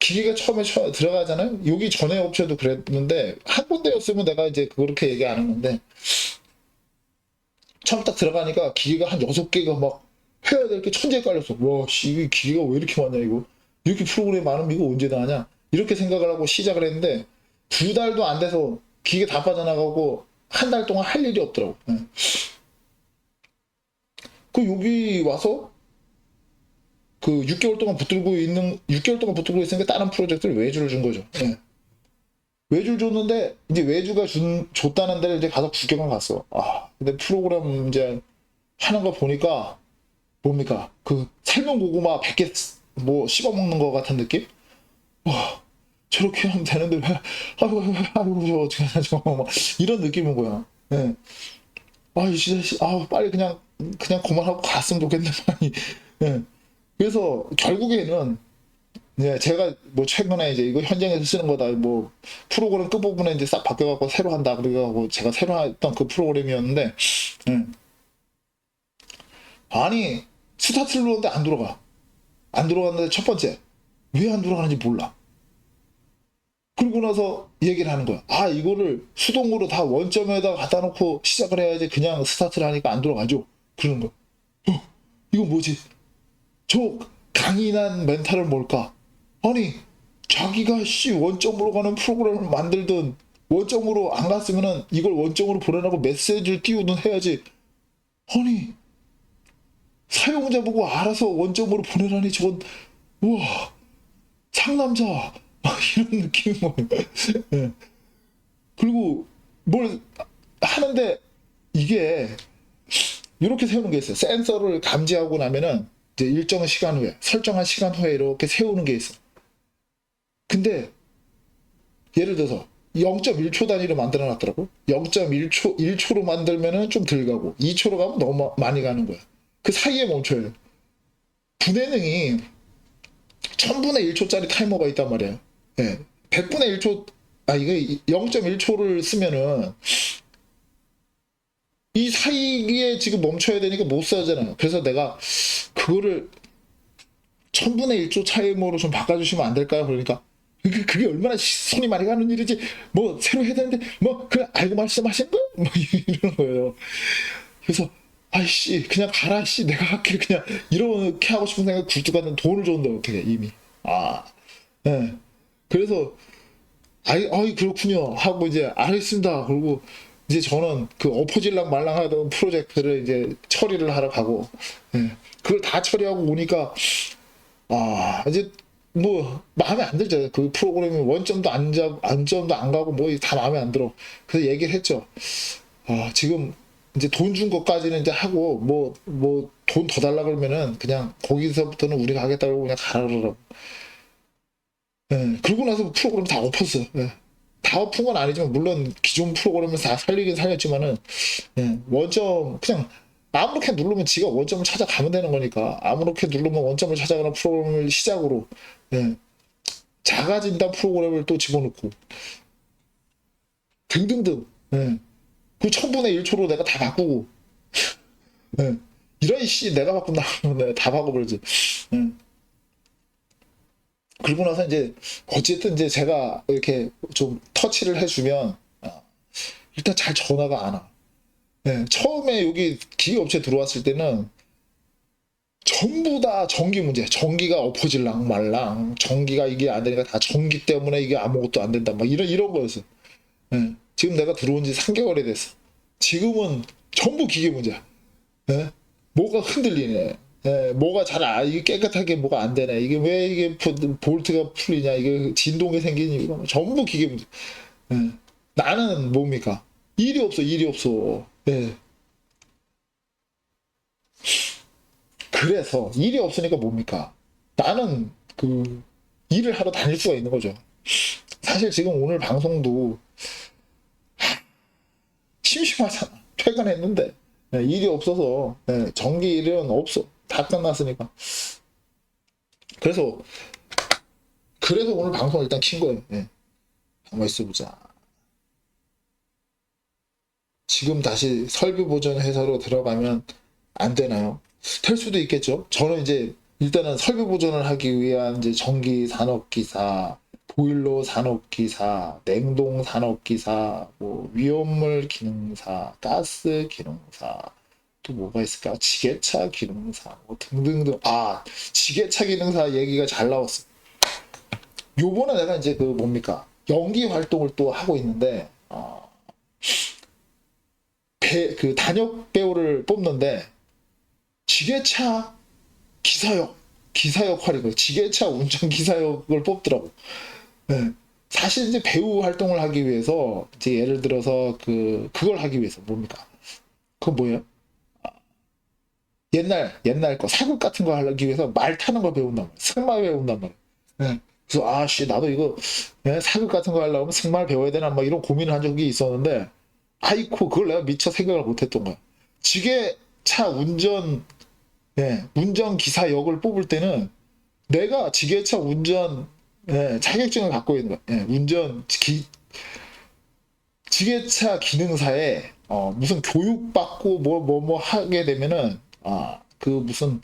기계가 처음에 들어가잖아요. 여기 전에 업체도 그랬는데 한 군데였으면 내가 이제 그렇게 얘기 안 하는데 처음 딱 들어가니까 기계가 한 6개가 막 해야 될 게 천재에 깔렸어. 와, 씨, 기계가 왜 이렇게 많냐 이거. 이렇게 프로그램 많으면 이거 언제 다 하냐. 이렇게 생각을 하고 시작을 했는데 2달도 안 돼서 기계 다 빠져나가고 한 달 동안 할 일이 없더라고. 그 여기 와서 6개월 동안 붙들고 있으니까 다른 프로젝트를 외주를 준 거죠. 네. 외주를 줬는데 이제 외주가 줬다는 데를 이제 가서 구경을 갔어. 근데 프로그램 이제 하는 거 보니까 뭡니까? 그 삶은 고구마 100개 뭐 씹어 먹는 거 같은 느낌? 와, 저렇게 하면 되는데 왜 아이고 저 어떻게 하냐 저막 이런 느낌인 거야. 예. 진짜 빨리 그냥 그만하고 갔으면 좋겠네 많이. 예. 그래서 결국에는 제가 뭐 최근에 이제 이거 현장에서 쓰는 거다 뭐 프로그램 끝부분에 이제 싹 바뀌어갖고 새로 한다 그래가지고 제가 새로 했던 그 프로그램이었는데 아니 스타트를 누르는데 안 들어갔는데 첫 번째 왜 안 들어가는지 몰라. 그러고 나서 얘기를 하는 거야. 아, 이거를 수동으로 다 원점에다 갖다 놓고 시작을 해야지 그냥 스타트를 하니까 안 돌아가죠. 그러는 거야. 이건 뭐지? 저 강인한 멘탈은 뭘까? 아니, 자기가 원점으로 가는 프로그램을 만들든 원점으로 안 갔으면은 이걸 원점으로 보내라고 메시지를 띄우든 해야지. 아니, 사용자 보고 알아서 원점으로 보내라니 저건, 우와, 상남자. 막 이런 느낌인 거예요. 예. 그리고 뭘 하는데 이게 이렇게 세우는 게 있어요. 센서를 감지하고 나면은 이제 일정 시간 후에, 설정한 시간 후에 이렇게 세우는 게 있어. 근데 예를 들어서 0.1초 단위로 만들어 놨더라고. 0.1초, 1초로 만들면은 좀 덜 가고 2초로 가면 너무 많이 가는 거야. 그 사이에 멈춰야 돼. 분해능이 1000분의 1초짜리 타이머가 있단 말이에요. 예. 100분의 1초, 아, 이거 0.1초를 쓰면은 이 사이에 지금 멈춰야 되니까 못 써잖아요. 그래서 내가 그거를 1000분의 1초 차이모로 좀 바꿔주시면 안 될까요? 그러니까 그게 얼마나 손이 많이 가는 일이지. 뭐 새로 해야 되는데 뭐 그냥 알고 말씀하신 거? 뭐 이러는 거예요. 그래서 아이씨 그냥 가라 씨 내가 할게 그냥 이렇게 하고 싶은 생각 굴뚝 같은 돈을 줬는데 어떻게 이미 아 예. 그래서 아이 그렇군요 하고 이제 알겠습니다. 그리고 이제 저는 그 엎어질랑 말랑 하던 프로젝트를 이제 처리를 하러 가고 예. 그걸 다 처리하고 오니까 아 이제 뭐 마음에 안 들죠. 그 프로그램이 원점도 안점도 안 가고 뭐 다 마음에 안 들어. 그래서 얘기를 했죠. 아 지금 이제 돈 준 것까지는 이제 하고 뭐 돈 더 달라 그러면은 그냥 거기서부터는 우리가 하겠다고 그냥 가라 그러라고. 예, 그러고 나서 프로그램 다 엎었어. 예. 다 엎은 건 아니지만 물론 기존 프로그램을 다 살리긴 살렸지만은 예, 원점 그냥 아무렇게 누르면 지가 원점을 찾아가면 되는 거니까 아무렇게 누르면 원점을 찾아가는 프로그램을 시작으로 예, 작아진다 프로그램을 또 집어넣고 등등등 예, 그 1000분의 1초로 내가 다 바꾸고 예, 이런 씨 내가 바꾼다 내가 다 바꿔버리지. 예. 그리고 나서 이제 어쨌든 이제 제가 이렇게 좀 터치를 해주면 일단 잘 전화가 안 와. 예, 처음에 여기 기업체 들어왔을 때는 전부 다 전기 문제. 전기가 엎어질랑 말랑. 전기가 이게 안 되니까 다 전기 때문에 이게 아무것도 안 된다. 막 이런 거였어. 예, 지금 내가 들어온 지 3개월이 됐어. 지금은 전부 기계 문제야. 예? 뭐가 흔들리네. 예, 뭐가 이게 깨끗하게 뭐가 안 되네. 이게 왜 이게 볼트가 풀리냐. 이게 진동이 생기는 이유가 전부 기계 문제. 예. 나는 뭡니까? 일이 없어, 일이 없어. 예. 그래서 일이 없으니까 뭡니까? 나는 그 일을 하러 다닐 수가 있는 거죠. 사실 지금 오늘 방송도 심심하잖아. 퇴근했는데 예, 일이 없어서 예, 전기 일은 없어. 다 끝났으니까. 그래서 오늘 방송 일단 킨 거예요. 예. 한번 있어보자. 지금 다시 설비 보전 회사로 들어가면 안 되나요? 될 수도 있겠죠. 저는 이제 일단은 설비 보전을 하기 위한 이제 전기 산업기사, 보일러 산업기사, 냉동 산업기사, 뭐 위험물 기능사, 가스 기능사, 또 뭐가 있을까? 지게차 기능사, 뭐 등등등. 아, 지게차 기능사 얘기가 잘 나왔어. 요번에 내가 이제 그 뭡니까? 연기 활동을 또 하고 있는데, 그 단역 배우를 뽑는데, 지게차 기사 역할이고 지게차 운전 기사 역을 뽑더라고. 네. 사실 이제 배우 활동을 하기 위해서 이제 예를 들어서 그걸 하기 위해서 뭡니까? 그거 뭐예요? 옛날 거 사극 같은 거 하기 위해서 말 타는 거 배운단 말이야. 승마 배운단 말이야. 네. 그래서 아씨 나도 이거 사극 같은 거 하려면 승마를 배워야 되나 막 이런 고민을 한 적이 있었는데 아이코 그걸 내가 미처 생각을 못했던 거야. 지게차 운전 기사 역을 뽑을 때는 내가 지게차 운전 자격증을 갖고 있는 거야. 지게차 기능사에 무슨 교육받고 뭐 하게 되면은 그 무슨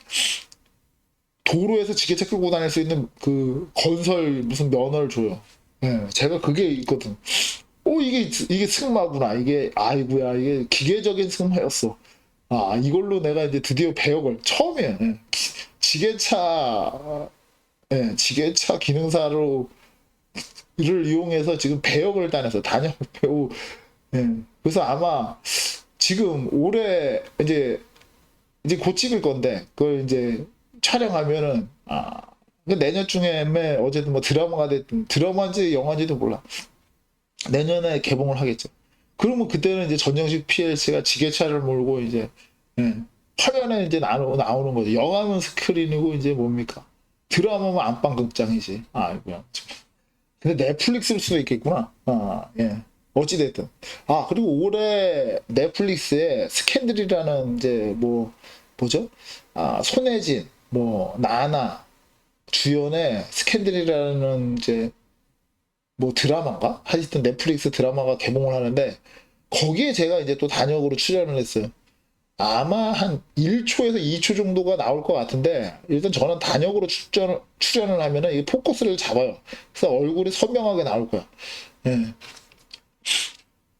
도로에서 지게차 끌고 다닐 수 있는 그 건설 무슨 면허를 줘요. 예, 제가 그게 있거든. 이게 승마구나. 이게, 아이고야, 이게 기계적인 승마였어. 아, 이걸로 내가 이제 드디어 배역을, 처음이에요. 예. 지게차, 지게차 기능사로, 를 이용해서 지금 배역을 다녀서, 단역 배우, 예. 그래서 아마, 지금 올해, 이제 곧 찍을 건데, 그걸 이제 촬영하면은, 그 내년쯤에 어쨌든 뭐 드라마가 됐든, 드라마인지 영화인지도 몰라. 내년에 개봉을 하겠죠. 그러면 그때는 이제 전정식 PLC가 지게차를 몰고 이제 예, 화면에 이제 나오는 거죠. 영화는 스크린이고 이제 뭡니까? 드라마면 안방 극장이지. 아이고야. 근데 넷플릭스일 수도 있겠구나. 예. 어찌됐든. 그리고 올해 넷플릭스에 스캔들이라는 이제 뭐죠? 손예진, 나나, 주연의 스캔들이라는 이제 드라마인가? 하여튼 넷플릭스 드라마가 개봉을 하는데 거기에 제가 이제 또 단역으로 출연을 했어요. 아마 한 1초에서 2초 정도가 나올 것 같은데 일단 저는 단역으로 출연을 하면은 이 포커스를 잡아요. 그래서 얼굴이 선명하게 나올 거야. 예.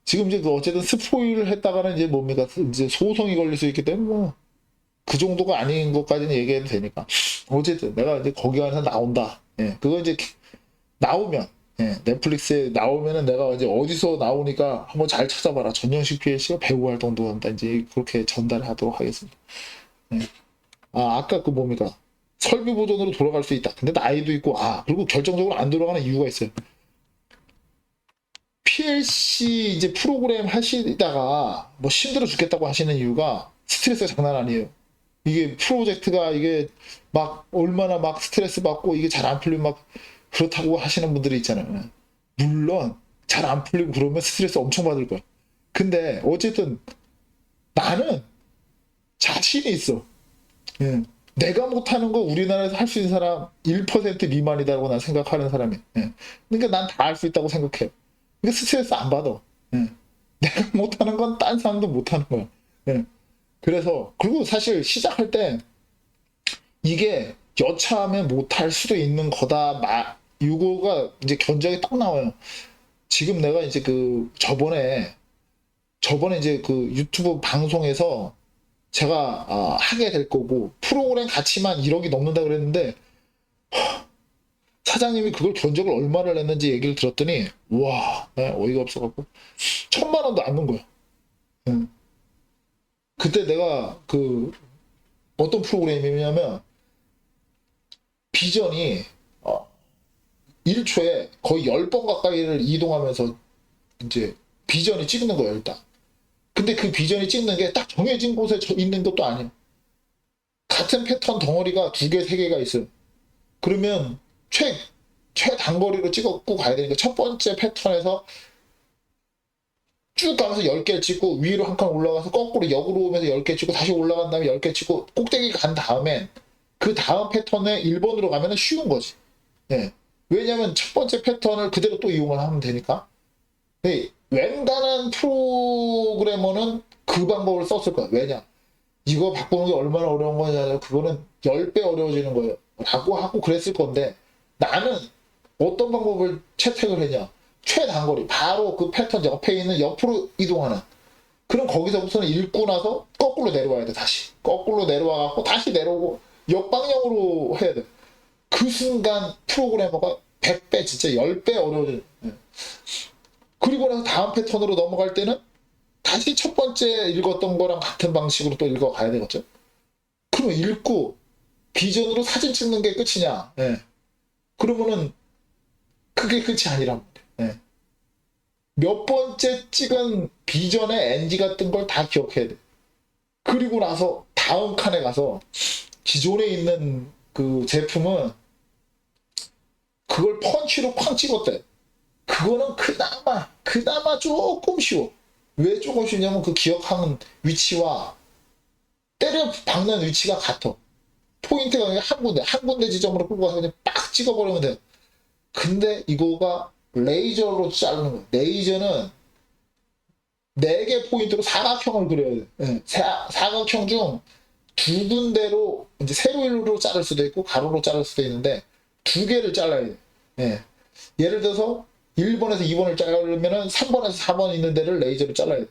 지금 이제 어쨌든 스포일을 했다가는 이제 뭡니까? 이제 소송이 걸릴 수 있기 때문에 그 정도가 아닌 것까지는 얘기해도 되니까. 어쨌든 내가 이제 거기 안에서 나온다. 예. 그거 이제 나오면 넷플릭스에 나오면은 내가 이제 어디서 나오니까 한번 잘 찾아봐라. 전영식 PLC가 배우 활동도 한다. 이제 그렇게 전달하도록 하겠습니다. 예. 아까 그 뭡니까? 설비 보존으로 돌아갈 수 있다. 근데 나이도 있고, 그리고 결정적으로 안 돌아가는 이유가 있어요. PLC 이제 프로그램 하시다가 뭐 힘들어 죽겠다고 하시는 이유가 스트레스가 장난 아니에요. 이게 프로젝트가 이게 막 얼마나 막 스트레스 받고 이게 잘 안 풀리면 막 그렇다고 하시는 분들이 있잖아요. 물론 잘 안 풀리고 그러면 스트레스 엄청 받을 거야. 근데 어쨌든 나는 자신이 있어. 예. 내가 못하는 거 우리나라에서 할 수 있는 사람 1% 미만이다고 난 생각하는 사람이야. 예. 그러니까 난 다 할 수 있다고 생각해. 그러니까 스트레스 안 받아. 예. 내가 못하는 건 딴 사람도 못하는 거야. 예. 그래서 그리고 사실 시작할 때 이게 여차하면 못할 수도 있는 거다. 이거가 이제 견적이 딱 나와요. 지금 내가 이제 저번에 이제 그 유튜브 방송에서 제가 하게 될 거고 프로그램 가치만 1억이 넘는다 그랬는데 사장님이 그걸 견적을 얼마를 냈는지 얘기를 들었더니 와, 어이가 없어갖고 1,000만 원도 안 넣은 거야. 응. 그때 내가 어떤 프로그램이냐면 비전이 1초에 거의 10번 가까이를 이동하면서 이제 비전이 찍는 거예요, 일단. 근데 그 비전이 찍는 게 딱 정해진 곳에 있는 것도 아니에요. 같은 패턴 덩어리가 2개, 3개가 있어요. 그러면 최단거리로 찍고 가야 되니까 첫 번째 패턴에서 쭉 가면서 10개를 찍고 위로 한 칸 올라가서 거꾸로 역으로 오면서 10개 찍고 다시 올라간 다음에 10개 찍고 꼭대기 간 다음엔 그 다음 패턴에 1번으로 가면 쉬운 거지. 예. 왜냐면 첫 번째 패턴을 그대로 또 이용을 하면 되니까. 네, 웬간한 프로그래머는 그 방법을 썼을 거야. 왜냐? 이거 바꾸는 게 얼마나 어려운 거냐. 그거는 10배 어려워지는 거예요. 라고 하고 그랬을 건데 나는 어떤 방법을 채택을 했냐. 최단거리. 바로 그 패턴 옆에 있는 옆으로 이동하는. 그럼 거기서부터는 읽고 나서 거꾸로 내려와야 돼. 다시. 거꾸로 내려와갖고 다시 내려오고 역방향으로 해야 돼. 그 순간 프로그래머가 100배 진짜 10배 어려워져요. 그리고 나서 다음 패턴으로 넘어갈 때는 다시 첫 번째 읽었던 거랑 같은 방식으로 또 읽어가야 되겠죠. 그럼 읽고 비전으로 사진 찍는 게 끝이냐. 예. 그러면은 그게 끝이 아니란 말이에요. 예. 몇 번째 찍은 비전의 NG 같은 걸 다 기억해야 돼. 그리고 나서 다음 칸에 가서 기존에 있는 그 제품은 그걸 펀치로 쾅 찍었대. 그거는 그나마 조금 쉬워. 왜 조금 쉬냐면 그 기억하는 위치와 때려 박는 위치가 같아. 포인트가 그냥 한 군데 지점으로 끌고 가서 그냥 빡 찍어버리면 돼. 근데 이거가 레이저로 자르는 거야. 레이저는 4개 포인트로 사각형을 그려야 돼. 네. 사각형 중 2군데로 이제 세로로 자를 수도 있고 가로로 자를 수도 있는데 2개를 잘라야 돼. 네. 예를 들어서 1번에서 2번을 자르면은 3번에서 4번 있는 데를 레이저로 잘라야 돼.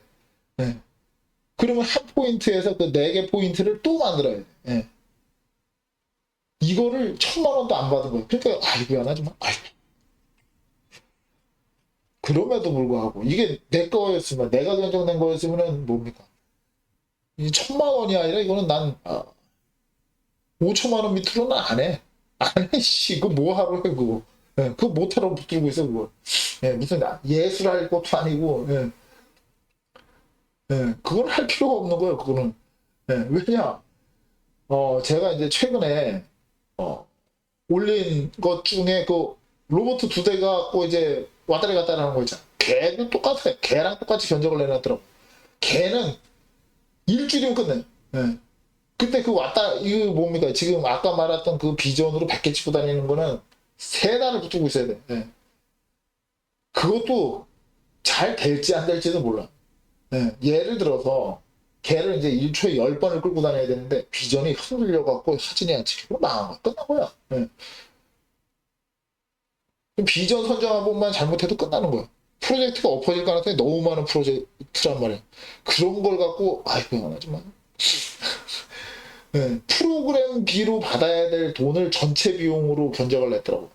예. 그러면 한 포인트에서 그 4개 포인트를 또 만들어야 돼. 예. 이거를 1,000만 원도 안 받은 거예요. 그러니까 아이고 안 하지만 아이고. 그럼에도 불구하고 이게 내 거였으면 내가 견적낸 거였으면은 뭡니까? 이 1,000만 원이 아니라 이거는 난 5천만 원 밑으로는 안 해. 안 해, 씨. 그거 뭐 하러 해, 그거. 예, 그거 못하러 붙들고 있어, 그거. 예, 무슨 예술할 것도 아니고, 예, 예, 그건 할 필요가 없는 거예요, 그거는. 예, 왜냐? 제가 이제 최근에, 올린 것 중에 그 로봇 2대가 갖고 이제 왔다리 갔다리 하는 거 있잖아. 걔도 똑같아. 걔랑 똑같이 견적을 내놨더라고. 걔는 일주일이면 끝내. 예. 근데 그 이거 뭡니까? 지금 아까 말했던 그 비전으로 100개 치고 다니는 거는 3달을 붙들고 있어야 돼. 예. 그것도 잘 될지 안 될지도 몰라. 예. 예를 들어서 걔를 이제 1초에 10번을 끌고 다녀야 되는데 비전이 흔들려갖고 사진이 안 찍히고 망한 거야. 끝난 거야. 예. 비전 선정 한 번만 잘못해도 끝나는 거야. 프로젝트가 엎어질 가능성이 너무 많은 프로젝트란 말이야. 그런 걸 갖고 아이고 하지만 네, 프로그램비로 받아야 될 돈을 전체 비용으로 견적을 냈더라고.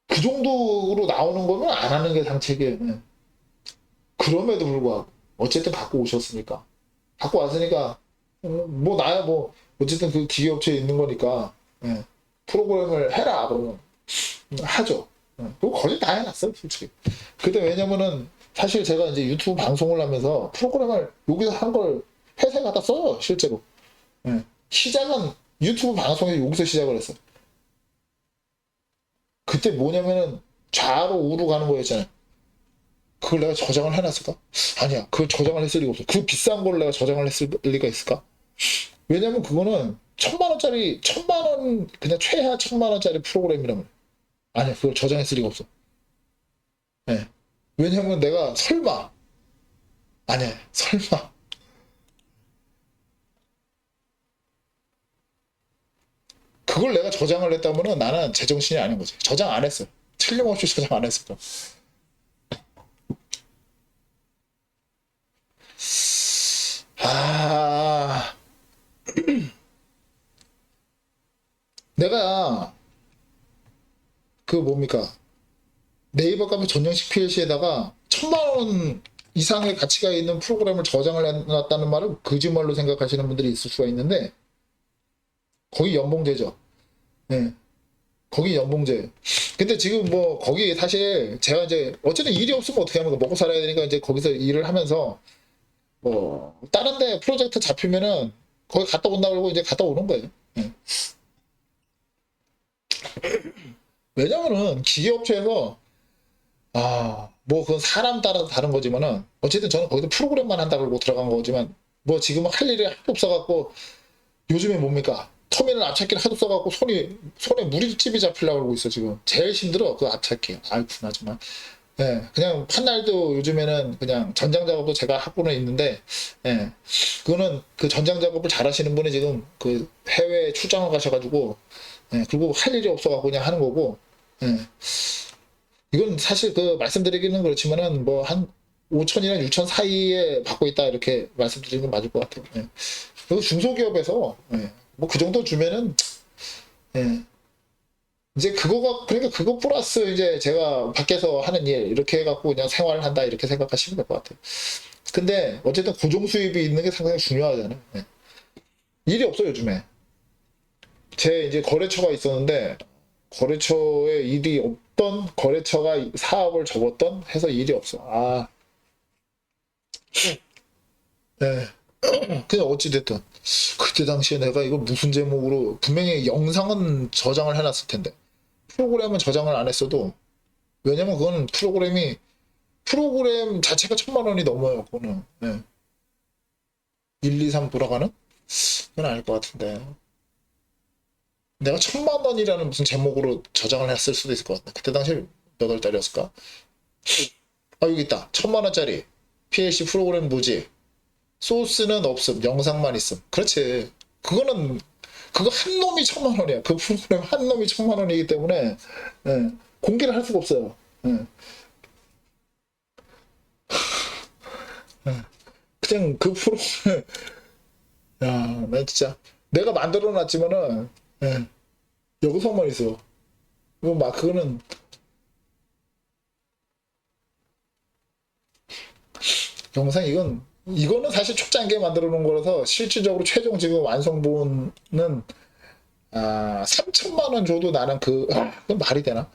그 정도로 나오는 거면 안 하는 게 상책이에요. 네. 그럼에도 불구하고 어쨌든 갖고 오셨으니까 갖고 왔으니까 뭐 나야 뭐 어쨌든 그 기계업체에 있는 거니까 네, 프로그램을 해라 그러면 하죠. 네, 그거 거의 다 해놨어요 솔직히. 근데 왜냐면은 사실 제가 이제 유튜브 방송을 하면서 프로그램을 여기서 한 걸 회사에 갖다 써요 실제로. 예. 시작은 유튜브 방송에 여기서 시작을 했어. 그때 뭐냐면은 좌로 우로 가는 거였잖아요. 그걸 내가 저장을 해놨을까? 아니야. 그걸 저장을 했을 리가 없어. 그 비싼 걸 내가 저장을 했을 리가 있을까? 왜냐면 그거는 1,000만 원짜리 1,000만 원 그냥 최하 1,000만 원짜리 프로그램이란 말이야. 아니야. 그걸 저장했을 리가 없어. 예. 왜냐면 내가 설마 아니야. 설마 그걸 내가 저장을 했다면은 나는 제정신이 아닌 거지. 저장 안 했어요. 틀림없이 저장 안 했을 거야. 아, 내가 그 뭡니까 네이버 카페 전용식 PLC에다가 1,000만 원 이상의 가치가 있는 프로그램을 저장을 해놨다는 말을 거짓말로 생각하시는 분들이 있을 수가 있는데 거기 연봉제죠. 네, 거기 연봉제. 근데 지금 뭐 거기 사실 제가 이제 어쨌든 일이 없으면 어떻게 하면 먹고 살아야 되니까 이제 거기서 일을 하면서 뭐 다른 데 프로젝트 잡히면은 거기 갔다 온다 그러고 이제 갔다 오는 거예요. 네. 왜냐면은 기계업체에서 뭐 그건 사람 따라서 다른 거지만은 어쨌든 저는 거기서 프로그램만 한다 그러고 들어간 거지만 뭐 지금은 할 일이 하도 없어갖고 요즘에 뭡니까 터미널 앞찾기를 하도 써갖고 손에 무리집이 잡히려고 그러고 있어 지금 제일 힘들어 그 앞찾기 아이고 하지만 예 그냥 판날도 요즘에는 그냥 전장 작업도 제가 하고는 있는데 예 그거는 그 전장 작업을 잘 하시는 분이 지금 그 해외 출장을 가셔가지고 예 그리고 할 일이 없어갖고 그냥 하는 거고 예 이건 사실 그 말씀드리기는 그렇지만은 뭐 한 5천이나 6천 사이에 받고 있다 이렇게 말씀드리는 건 맞을 것 같아요. 예. 그리고 중소기업에서 예. 뭐 그 정도 주면은 예. 이제 그거가 그러니까 그거 플러스 이제 제가 밖에서 하는 일 이렇게 해갖고 그냥 생활을 한다 이렇게 생각하시면 될 것 같아요. 근데 어쨌든 고정 수입이 있는 게 상당히 중요하잖아요. 예. 일이 없어요 요즘에. 제 이제 거래처가 있었는데 거래처에 일이 없던 거래처가 사업을 접었던 해서 일이 없어. 네. 그냥 어찌됐든 그때 당시에 내가 이거 무슨 제목으로 분명히 영상은 저장을 해놨을 텐데 프로그램은 저장을 안 했어도 왜냐면 그거는 프로그램 자체가 1,000만 원이 넘어요. 그거는 네. 1, 2, 3 돌아가는? 그건 아닐 것 같은데 내가 1,000만 원이라는 무슨 제목으로 저장을 했을 수도 있을 것 같네. 그때 당시 몇 월달이었을까? 여기 있다. 1,000만 원짜리 PLC 프로그램 무지. 소스는 없음. 영상만 있음. 그렇지. 그거 한 놈이 1,000만 원이야. 그 프로그램 한 놈이 1,000만 원이기 때문에 예, 공개를 할 수가 없어요. 예, 그냥 그 프로그램 야, 나 진짜 내가 만들어 놨지만은 예, 여기서만 있어. 이거 막 그거는 영상 이거는 사실 초창기에 만들어 놓은 거라서 실질적으로 최종 지금 완성본은 3천만 원 줘도 나는 그건 말이 되나?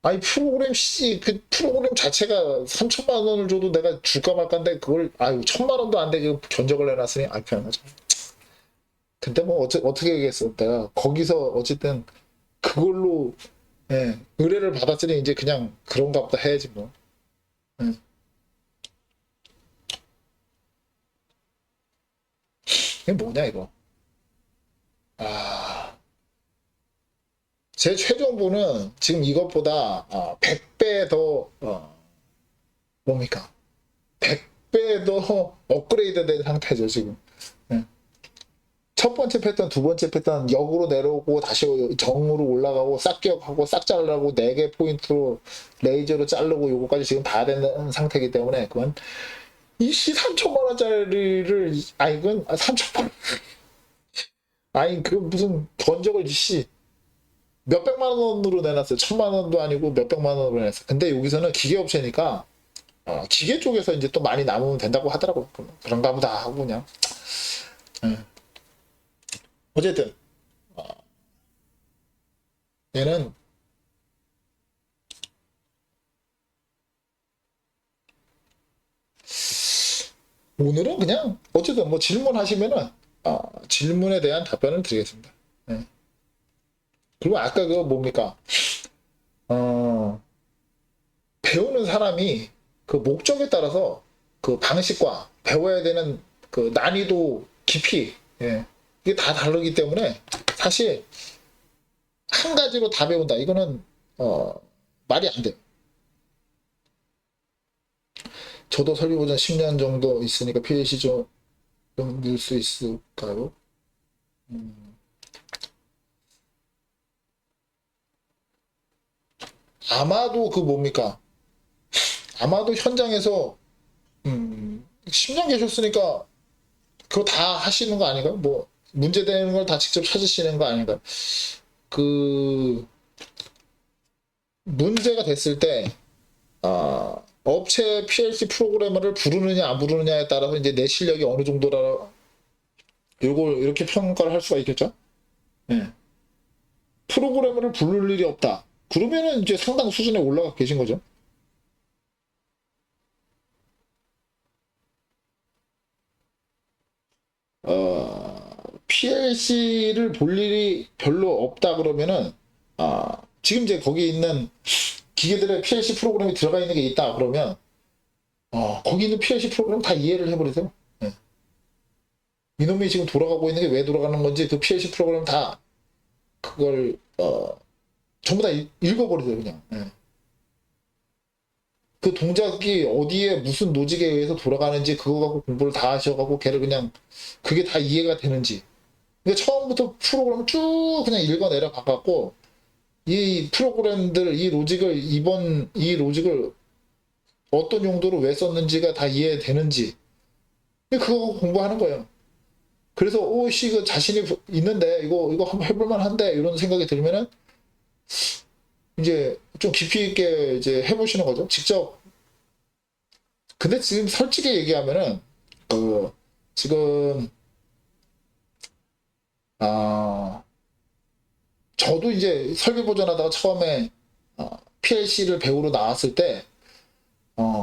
아니 그 프로그램 자체가 3천만 원을 줘도 내가 줄까 말까인데 그걸 아유 1,000만 원도 안 되게 견적을 내놨으니 아 그냥 근데 뭐 어떻게 얘기했어 내가 거기서 어쨌든 그걸로 예, 의뢰를 받았으니 이제 그냥 그런가 보다 해야지 뭐. 예. 이게 뭐냐 이거. 아, 제 최종보는 지금 이것보다 100배 더 뭡니까? 100배 더 업그레이드 된 상태죠 지금. 예. 첫 번째 패턴, 두 번째 패턴 역으로 내려오고 다시 정으로 올라가고 싹 기억하고 싹 자르라고 4개 포인트로 레이저로 자르고 요거까지 지금 다 되는 상태이기 때문에 그건 이씨 3천만 원짜리를 아니 그건 3천만 원 아니 그 무슨 견적을 씨 몇백만 원으로 내놨어요. 1,000만 원도 아니고 몇백만 원으로 내놨어요. 근데 여기서는 기계 업체니까 기계 쪽에서 이제 또 많이 남으면 된다고 하더라고요. 그런가 보다 하고 그냥 예. 어쨌든 얘는 오늘은 그냥 어쨌든 뭐 질문하시면은 질문에 대한 답변을 드리겠습니다. 예. 그리고 아까 그 뭡니까 어, 배우는 사람이 그 목적에 따라서 그 방식과 배워야 되는 그 난이도 깊이 예. 이게 다 다르기 때문에 사실 한 가지로 다 배운다 이거는 말이 안 돼요. 저도 설비보전 10년 정도 있으니까 PLC 좀 넣을 수 있을까요? 음, 아마도 그 뭡니까? 아마도 현장에서 10년 계셨으니까 그거 다 하시는 거 아닌가요? 뭐 문제되는 걸 다 직접 찾으시는 거 아닌가요? 그 문제가 됐을 때 업체 PLC 프로그래머를 부르느냐 안 부르느냐에 따라서 이제 내 실력이 어느 정도라 요걸 이렇게 평가를 할 수가 있겠죠? 네. 프로그래머를 부를 일이 없다. 그러면은 이제 상당 수준에 올라가 계신 거죠. PLC를 볼 일이 별로 없다 그러면은 지금 이제 거기 있는 기계들의 PLC 프로그램이 들어가 있는 게 있다 그러면 거기 있는 PLC 프로그램 다 이해를 해버리세요. 네. 이놈이 지금 돌아가고 있는 게 왜 돌아가는 건지 그 PLC 프로그램 다 그걸 전부 다 읽어버리세요 그냥. 네. 그 동작이 어디에 무슨 로직에 의해서 돌아가는지 그거 갖고 공부를 다 하셔가고 걔를 그냥 그게 다 이해가 되는지 그러니까 처음부터 프로그램을 쭉 그냥 읽어 내려가갖고 이 프로그램들 이 로직을 어떤 용도로 왜 썼는지가 다 이해되는지 그거 공부하는 거예요. 그래서 오씨 이거 자신이 있는데 이거 한번 해볼만 한데 이런 생각이 들면은 이제 좀 깊이 있게 이제 해보시는 거죠. 직접. 근데 지금 솔직히 얘기하면은 지금 아 저도 이제 설계 보전하다가 처음에 PLC를 배우러 나왔을 때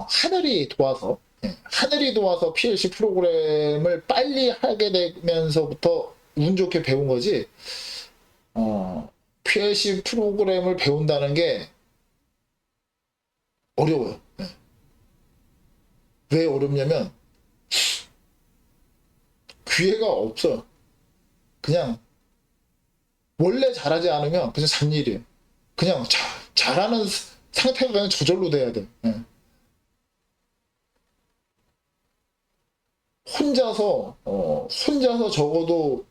하늘이 도와서 하늘이 도와서 PLC 프로그램을 빨리 하게 되면서부터 운 좋게 배운 거지. PLC 프로그램을 배운다는 게 어려워요. 왜 어렵냐면 기회가 없어요. 그냥 원래 잘하지 않으면 그냥 잡일이에요. 그냥 잘하는 상태가 그냥 저절로 돼야 돼. 예. 혼자서 적어도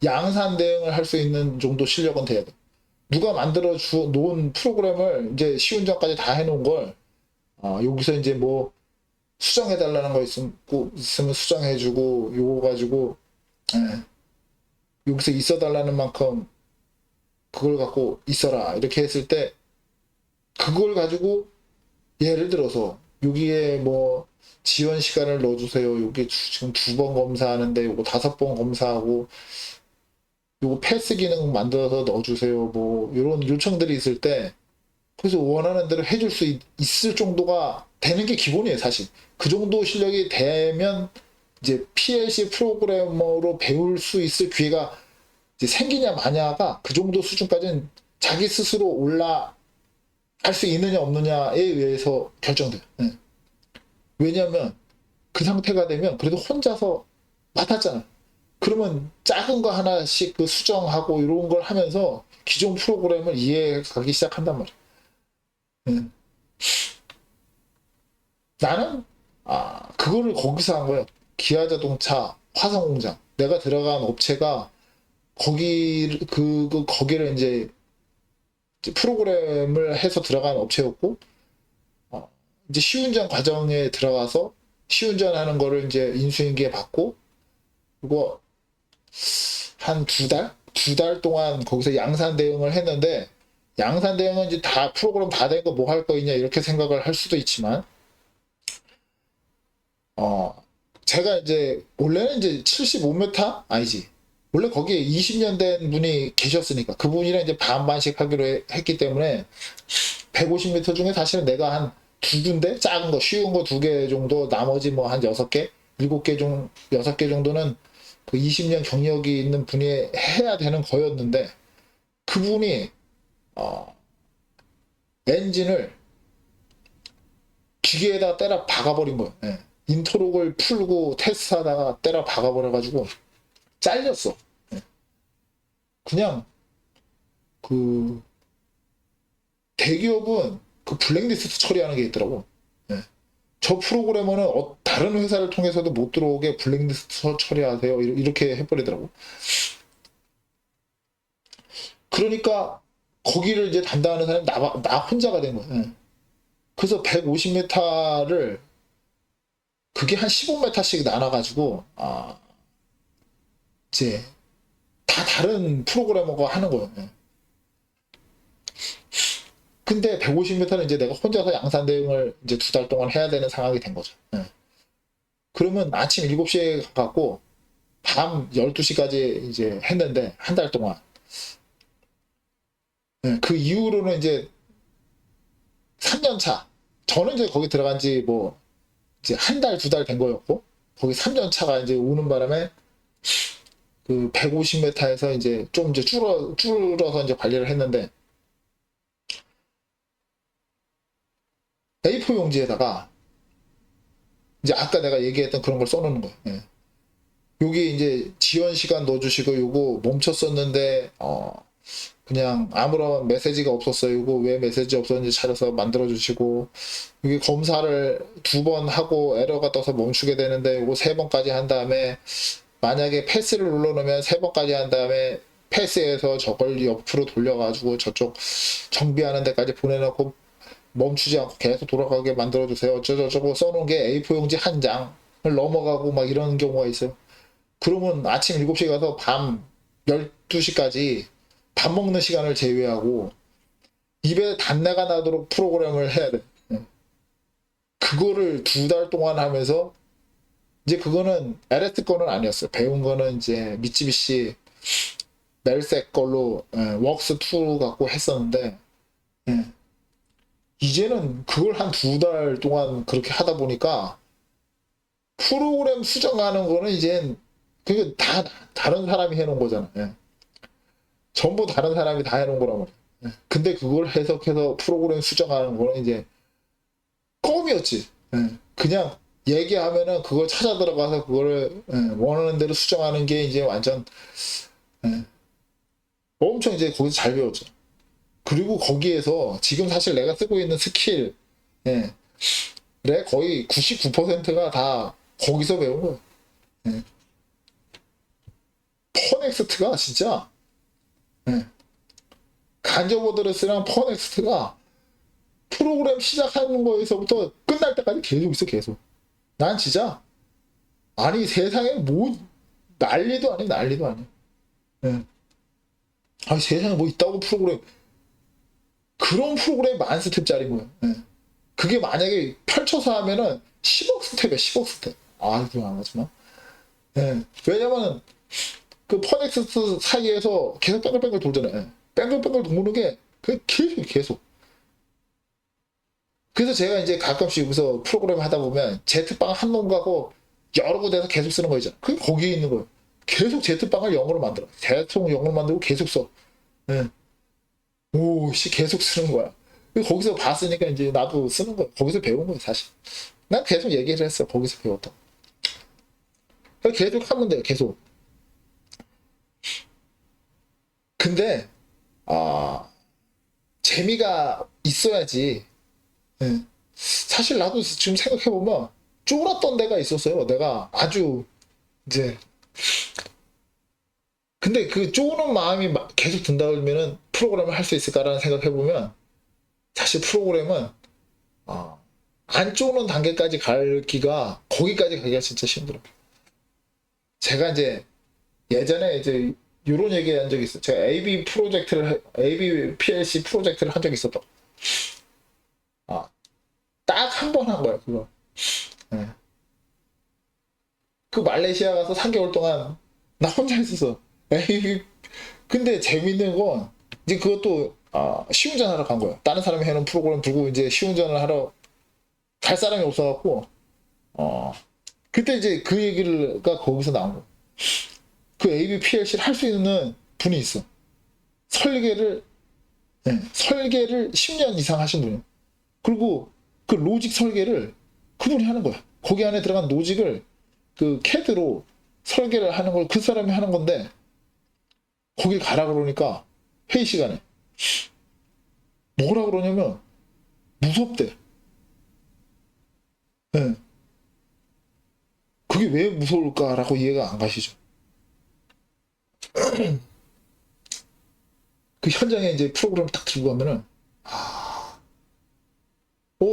양산 대응을 할 수 있는 정도 실력은 돼야 돼. 누가 만들어 놓은 프로그램을 이제 시운전까지 다 해놓은 걸 여기서 이제 뭐 수정해달라는 거 있으면 수정해주고 요거 가지고 여기서 있어달라는 만큼 그걸 갖고 있어라 이렇게 했을 때 그걸 가지고 예를 들어서 여기에 뭐 지원 시간을 넣어주세요. 여기 지금 2번 검사하는데 요거 5번 검사하고 요거 패스 기능 만들어서 넣어주세요. 뭐 이런 요청들이 있을 때 그래서 원하는 대로 해줄 수 있을 정도가 되는 게 기본이에요, 사실. 그 정도 실력이 되면 이제 PLC 프로그래머로 배울 수 있을 기회가 이제 생기냐 마냐가 그 정도 수준까지는 자기 스스로 올라갈 수 있느냐 없느냐에 의해서 결정돼요. 네. 왜냐하면 그 상태가 되면 그래도 혼자서 맡았잖아요. 그러면 작은 거 하나씩 그 수정하고 이런 걸 하면서 기존 프로그램을 이해하기 시작한단 말이에요. 네. 나는 그거를 거기서 한 거예요. 기아자동차 화성공장. 내가 들어간 업체가 거기를 이제 프로그램을 해서 들어간 업체였고 이제 시운전 과정에 들어가서 시운전하는 거를 이제 인수인계 받고 그리고 한 2달? 2달 동안 거기서 양산 대응을 했는데 양산 대응은 이제 다 프로그램 다 된 거 뭐 할 거 있냐 이렇게 생각을 할 수도 있지만 제가 이제 원래는 이제 75m 아니지 원래 거기에 20년 된 분이 계셨으니까 그분이랑 이제 반반씩 하기로 했기 때문에 150m 중에 사실은 내가 한 2군데 작은 거 쉬운 거 2개 정도 나머지 뭐 한 6개 7개 정 6개 정도는 그 20년 경력이 있는 분이 해야 되는 거였는데 그분이 엔진을 기계에다 때려 박아버린 거예요. 예. 인터록을 풀고 테스트하다가 때려 박아버려가지고 잘렸어. 예. 그냥 그 대기업은 그 블랙리스트 처리하는 게 있더라고. 예. 저 프로그래머는 다른 회사를 통해서도 못 들어오게 블랙리스트 처리하세요. 이렇게 해버리더라고. 그러니까 거기를 이제 담당하는 사람이 나 혼자가 된 거야. 예. 그래서 150m를 그게 한 15m씩 나눠가지고 이제 다 다른 프로그래머가 하는 거예요. 예. 근데 150m는 이제 내가 혼자서 양산 대응을 이제 2달 동안 해야 되는 상황이 된 거죠. 예. 그러면 아침 7시에 가갖고 밤 12시까지 이제 했는데 한 달 동안. 예. 그 이후로는 이제 3년 차. 저는 이제 거기 들어간 지 뭐 이제 한 달, 2달 된 거였고 거기 3년 차가 이제 오는 바람에 그 150m에서 이제 좀 이제 줄어서 이제 관리를 했는데 A4 용지에다가 이제 아까 내가 얘기했던 그런 걸 써놓는 거예요. 예. 여기 이제 지원 시간 넣어주시고 요거 멈췄었는데 그냥 아무런 메시지가 없었어요. 이거 왜 메시지 없었는지 찾아서 만들어주시고 여기 검사를 2번 하고 에러가 떠서 멈추게 되는데 이거 3번까지 한 다음에 만약에 패스를 눌러놓으면 3번까지 한 다음에 패스해서 저걸 옆으로 돌려가지고 저쪽 정비하는 데까지 보내놓고 멈추지 않고 계속 돌아가게 만들어주세요. 어쩌고저쩌고 써놓은 게 A4 용지 한 장을 넘어가고 막 이런 경우가 있어요. 그러면 아침 7시에 가서 밤 12시까지 밥 먹는 시간을 제외하고 입에 단내가 나도록 프로그램을 해야 돼. 그거를 2달 동안 하면서 이제 그거는 LS 거는 아니었어요. 배운 거는 이제 미쓰비시 멜색 걸로 웍스2 갖고 했었는데 이제는 그걸 한 2달 동안 그렇게 하다 보니까 프로그램 수정하는 거는 이제 그게 다 다른 사람이 해놓은 거잖아. 전부 다른 사람이 다 해놓은 거란 말이야. 근데 그걸 해석해서 프로그램 수정하는 거는 이제 껌이었지. 그냥 얘기하면은 그걸 찾아 들어가서 그거를 원하는 대로 수정하는 게 이제 완전 엄청 이제 거기서 잘 배웠죠. 그리고 거기에서 지금 사실 내가 쓰고 있는 스킬의 거의 99%가 다 거기서 배운 거예요. 퍼넥스트가 진짜, 예. 간접어드레스랑 퍼넥스트가 프로그램 시작하는 거에서부터 끝날 때까지 계속 있어, 계속. 난 진짜, 아니, 세상에 뭐, 난리도 아니야, 난리도 아니야. 예. 아니, 세상에 뭐 있다고 프로그램, 그런 프로그램 만 스텝짜리인 거야. 예. 그게 만약에 펼쳐서 하면은 10억 스텝이야, 10억 스텝. 아, 이거 안 하지만. 예. 왜냐면, 그 퍼넥스트 사이에서 계속 뺑글뺑글 돌잖아요. 예. 뺑글뺑글 도는 게, 그 계속, 계속. 그래서 제가 이제 가끔씩 여기서 프로그램 하다 보면, 제트빵 한 놈 가고, 여러 군데서 계속 쓰는 거 있잖아. 그게 거기에 있는 거예요. 계속 제트빵을 영어로 만들어. 대통령 영어로 만들고 계속 써. 예. 오, 씨, 계속 쓰는 거야. 거기서 봤으니까 이제 나도 쓰는 거야. 거기서 배운 거야, 사실. 난 계속 얘기를 했어. 거기서 배웠다. 계속 하면 돼요, 계속. 근데, 아, 재미가 있어야지. 예. 사실 나도 지금 생각해보면, 쫄았던 데가 있었어요. 내가 아주, 이제. 근데 그 쪼는 마음이 계속 든다 그러면은 프로그램을 할 수 있을까라는 생각해보면, 사실 프로그램은, 아, 안 쪼는 단계까지 갈기가, 거기까지 가기가 진짜 힘들어요. 제가 이제 예전에 이제 이런 얘기 한 적이 있어요. 제가 AB PLC 프로젝트를 한 적이 있었다. 아, 딱 한 번 한 거야, 그거. 예. 그 말레이시아 가서 3개월 동안 나 혼자 있었어. AB, 근데 재밌는 건 이제 그것도 시운전 하러 간 거야. 다른 사람이 해놓은 프로그램 두고 이제 시운전을 하러 갈 사람이 없어갖고, 어, 그때 이제 그 얘기가 거기서 나온 거야. 그 ABPLC를 할 수 있는 분이 있어. 설계를, 예, 설계를 10년 이상 하신 분이에요. 그리고 그 로직 설계를 그분이 하는 거야. 거기 안에 들어간 로직을 그 캐드로 설계를 하는 걸 그 사람이 하는 건데, 거길 가라 그러니까 회의 시간에 뭐라 그러냐면 무섭대. 예. 그게 왜 무서울까라고 이해가 안 가시죠. 그 현장에 이제 프로그램 딱 들고 가면은,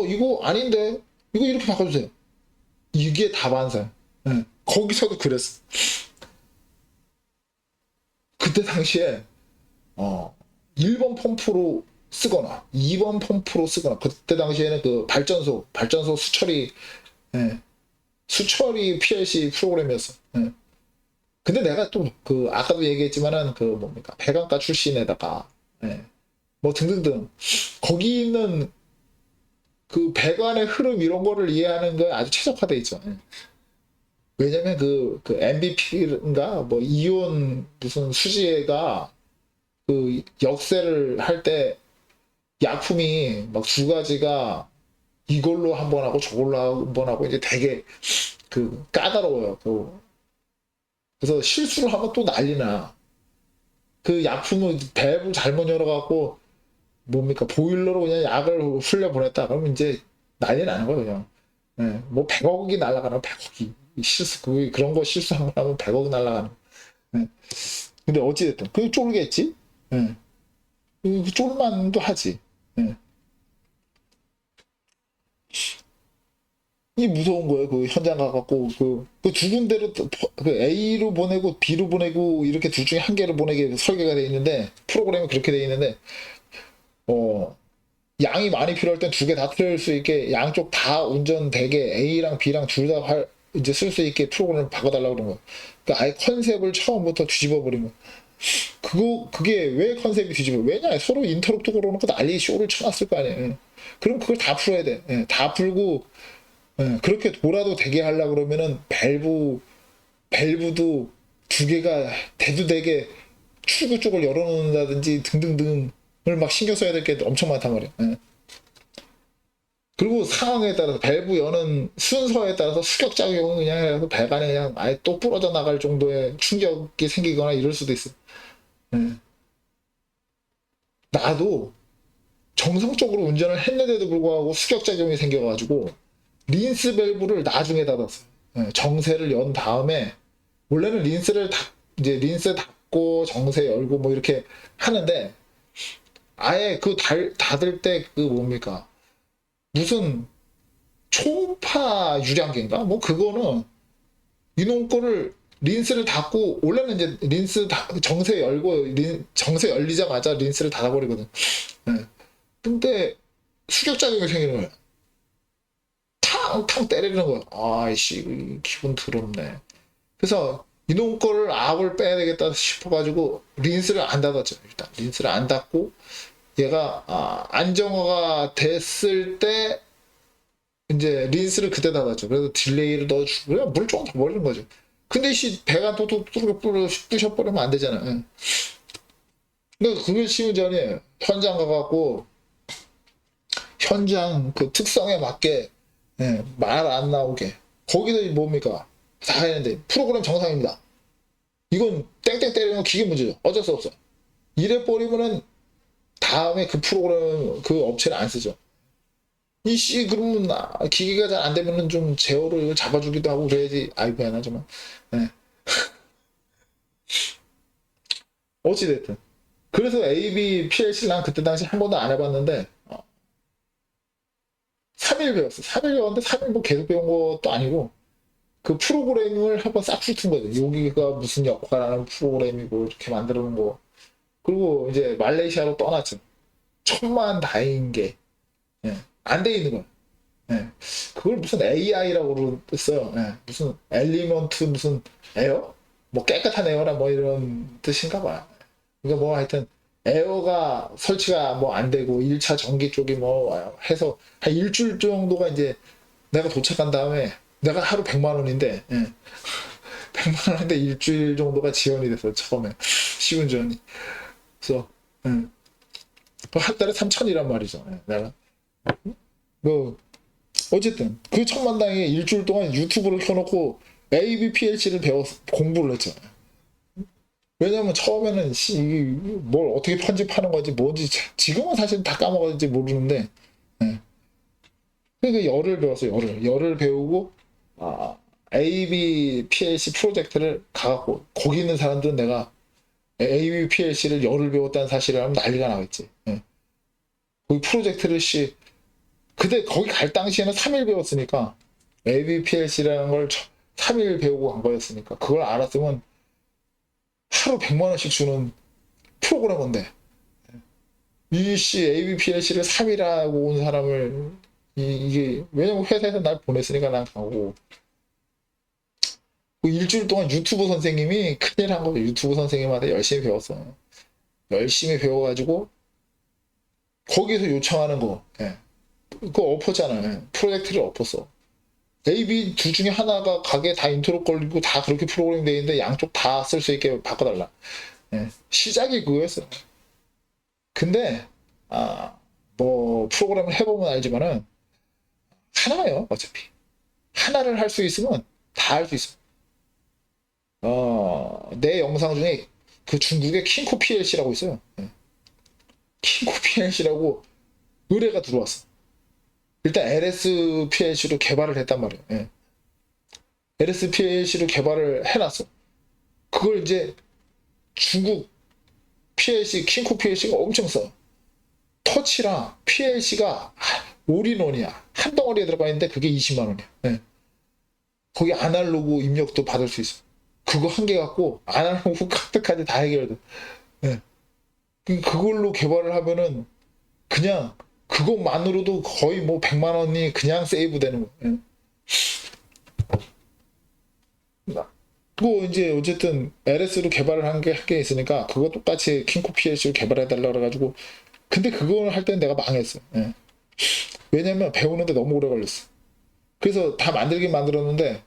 이거 아닌데, 이거 이렇게 바꿔주세요. 이게 다반사야. 예. 거기서도 그랬어. 그때 당시에, 어, 1번 펌프로 쓰거나, 2번 펌프로 쓰거나, 그때 당시에는 그 발전소 수처리, 예, 수처리 PLC 프로그램이었어. 예. 근데 내가 또, 아까도 얘기했지만은, 뭡니까, 배관과 출신에다가, 예, 뭐 등등등. 거기 있는 그 배관의 흐름 이런 거를 이해하는 거 아주 최적화돼 있죠. 예. 왜냐면 MBP인가 뭐 이온 무슨 수지가 그 역세를 할 때 약품이 막 두 가지가 이걸로 한 번 하고 저걸로 한 번 하고 이제 되게 까다로워요. 그래서 실수를 하면 또 난리나. 그 약품을 밸브 잘못 열어갖고 뭡니까 보일러로 그냥 약을 흘려 보냈다 그러면 이제 난리 나는 거예요. 그냥. 예, 뭐 100억이 날아가는 100억이 그런 거 실수하면 100억 날아가는. 예. 근데 어찌됐든 그게 쫄겠지. 예. 그 쫄만도 하지. 예. 이 무서운 거예요. 그 현장 가갖고 그 두 군데로 A로 보내고 B로 보내고 이렇게 둘 중에 한 개를 보내게 설계가 돼 있는데 프로그램이 그렇게 돼 있는데 양이 많이 필요할 땐 두 개 다 틀을 수 있게 양쪽 다 운전되게 A랑 B랑 둘 다 이제 쓸 수 있게 프로그램을 바꿔달라고 그런 거야. 그러니까 아예 컨셉을 처음부터 뒤집어 버린 거야. 그게 왜 컨셉이 뒤집어? 왜냐? 서로 인터럽트 걸어놓고 난리 쇼를 쳐놨을 거 아니에요. 그럼 그걸 다 풀어야 돼. 예, 다 풀고, 예, 그렇게 돌아도 되게 하려 그러면은 밸브도 두 개가 대두되게 출구 쪽을 열어놓는다든지 등등등을 막 신경 써야 될 게 엄청 많단 말이야. 예. 그리고 상황에 따라서 밸브 여는 순서에 따라서 수격작용은 그냥 해서 배관이 그냥 아예 또 부러져 나갈 정도의 충격이 생기거나 이럴 수도 있어. 예. 나도 정상적으로 운전을 했는데도 불구하고 수격작용이 생겨가지고 린스 밸브를 나중에 닫았어. 예. 정세를 연 다음에 원래는 린스를 이제 린스 닫고 정세 열고 뭐 이렇게 하는데 아예 그 닫을 때 그 뭡니까 무슨 초음파 유량계인가 뭐 그거는 이놈 거를 린스를 닫고 원래는 이제 정세 열고 정세 열리자마자 린스를 닫아버리거든. 예. 근데 수격작용이 생기는 거야. 탕탕 때리는 거야. 아이씨 기분 더럽네. 그래서 이놈 거를 압을 빼야 되겠다 싶어가지고 린스를 안 닫았죠. 일단 린스를 안 닫고 얘가 안정화가 됐을 때 이제 린스를 그때 닫았죠. 그래서 딜레이를 넣어주고 그냥 물 조금 더 버리는 거죠. 근데 씨 배가 뚜둑 부셔버리면 안 되잖아. 예. 근데 그게 쉬운 지 아니에요. 현장 가갖고 현장 그 특성에 맞게 예, 말 안 나오게 거기서 뭡니까 다 했는데 프로그램 정상입니다. 이건 땡땡 때리는 건 기계 문제죠. 어쩔 수 없어. 이래 버리면은 다음에 그 프로그램 그 업체를 안 쓰죠. 이씨 그러면 기계가 잘 안 되면은 좀 제어를 잡아주기도 하고 그래야지. 아이고 미안하지만 네. 어찌됐든 그래서 AB PLC 난 그때 당시 한 번도 안 해봤는데 3일 배웠어. 3일 배웠는데 3일 뭐 계속 배운 것도 아니고 그 프로그램을 한번 싹 훑은 거죠. 여기가 무슨 역할하는 프로그램이고 이렇게 만들어 놓은 거. 그리고 이제 말레이시아로 떠났죠. 천만 다행인 게 안 돼 있는 거야. 예. 그걸 무슨 AI라고 그랬어요. 예. 무슨 엘리먼트 무슨 에어? 뭐 깨끗한 에어라 뭐 이런 뜻인가 봐요. 그러니까 뭐 하여튼 에어가 설치가 뭐 안 되고 1차 전기 쪽이 뭐 해서 한 일주일 정도가 이제 내가 도착한 다음에 내가 하루 100만 원인데 100만 원인데 일주일 정도가 지연이 됐어요. 처음에 쉬운 지원이. 그래서 한 달에 3천이란 말이죠. 내가 뭐 어쨌든 그 천만당에 일주일 동안 유튜브를 켜놓고 ABPLC를 공부를 했죠. 왜냐면 처음에는 뭘 어떻게 편집하는 건지 뭔지 지금은 사실 다 까먹었는지 모르는데 그러니까 열을 배웠어요. 열을 배우고 ABPLC 프로젝트를 가갖고 거기 있는 사람들은 내가 ABPLC를 열을 배웠다는 사실을 하면 난리가 나겠지. 거기 프로젝트를 그때 거기 갈 당시에는 3일 배웠으니까 ABPLC라는 걸 3일 배우고 간 거였으니까 그걸 알았으면 하루 100만 원씩 주는 프로그래머인데 이씨 ABPLC를 3일 하고 온 사람을 이게 왜냐면 회사에서 날 보냈으니까 난 가고 그 일주일 동안 유튜브 선생님이 큰일 한 거죠. 유튜브 선생님한테 열심히 배웠어. 열심히 배워가지고 거기서 요청하는 거 그거 엎었잖아요. 프로젝트를 엎었어. A, B 둘 중에 하나가 가게 다 인트로 걸리고 다 그렇게 프로그램 돼 있는데 양쪽 다 쓸 수 있게 바꿔달라. 시작이 그거였어요. 근데 뭐 프로그램을 해보면 알지만은 하나예요. 어차피 하나를 할 수 있으면 다 할 수 있어. 내 영상 중에 그 중국의 킹코 PLC라고 있어요. 킹코 PLC라고 의뢰가 들어왔어. 일단 LS PLC로 개발을 했단 말이에요. LS PLC로 개발을 해놨어. 그걸 이제 중국 PLC, 킹코 PLC가 엄청 써. 터치랑 PLC가 올인원이야. 한 덩어리에 들어가 있는데 그게 20만 원이야. 거기 아날로그 입력도 받을 수 있어. 그거 한 개 갖고 아날로그 카드까지 다 해결돼. 그걸로 개발을 하면은 그냥 그것만으로도 거의 뭐 100만 원이 그냥 세이브 되는 거예요. 뭐 이제 어쨌든 LS로 개발을 한 게 있으니까 그거 똑같이 킹코 PLC로 개발해달라 그래가지고 근데 그걸 할 때는 내가 망했어. 왜냐면 배우는데 너무 오래 걸렸어. 그래서 다 만들긴 만들었는데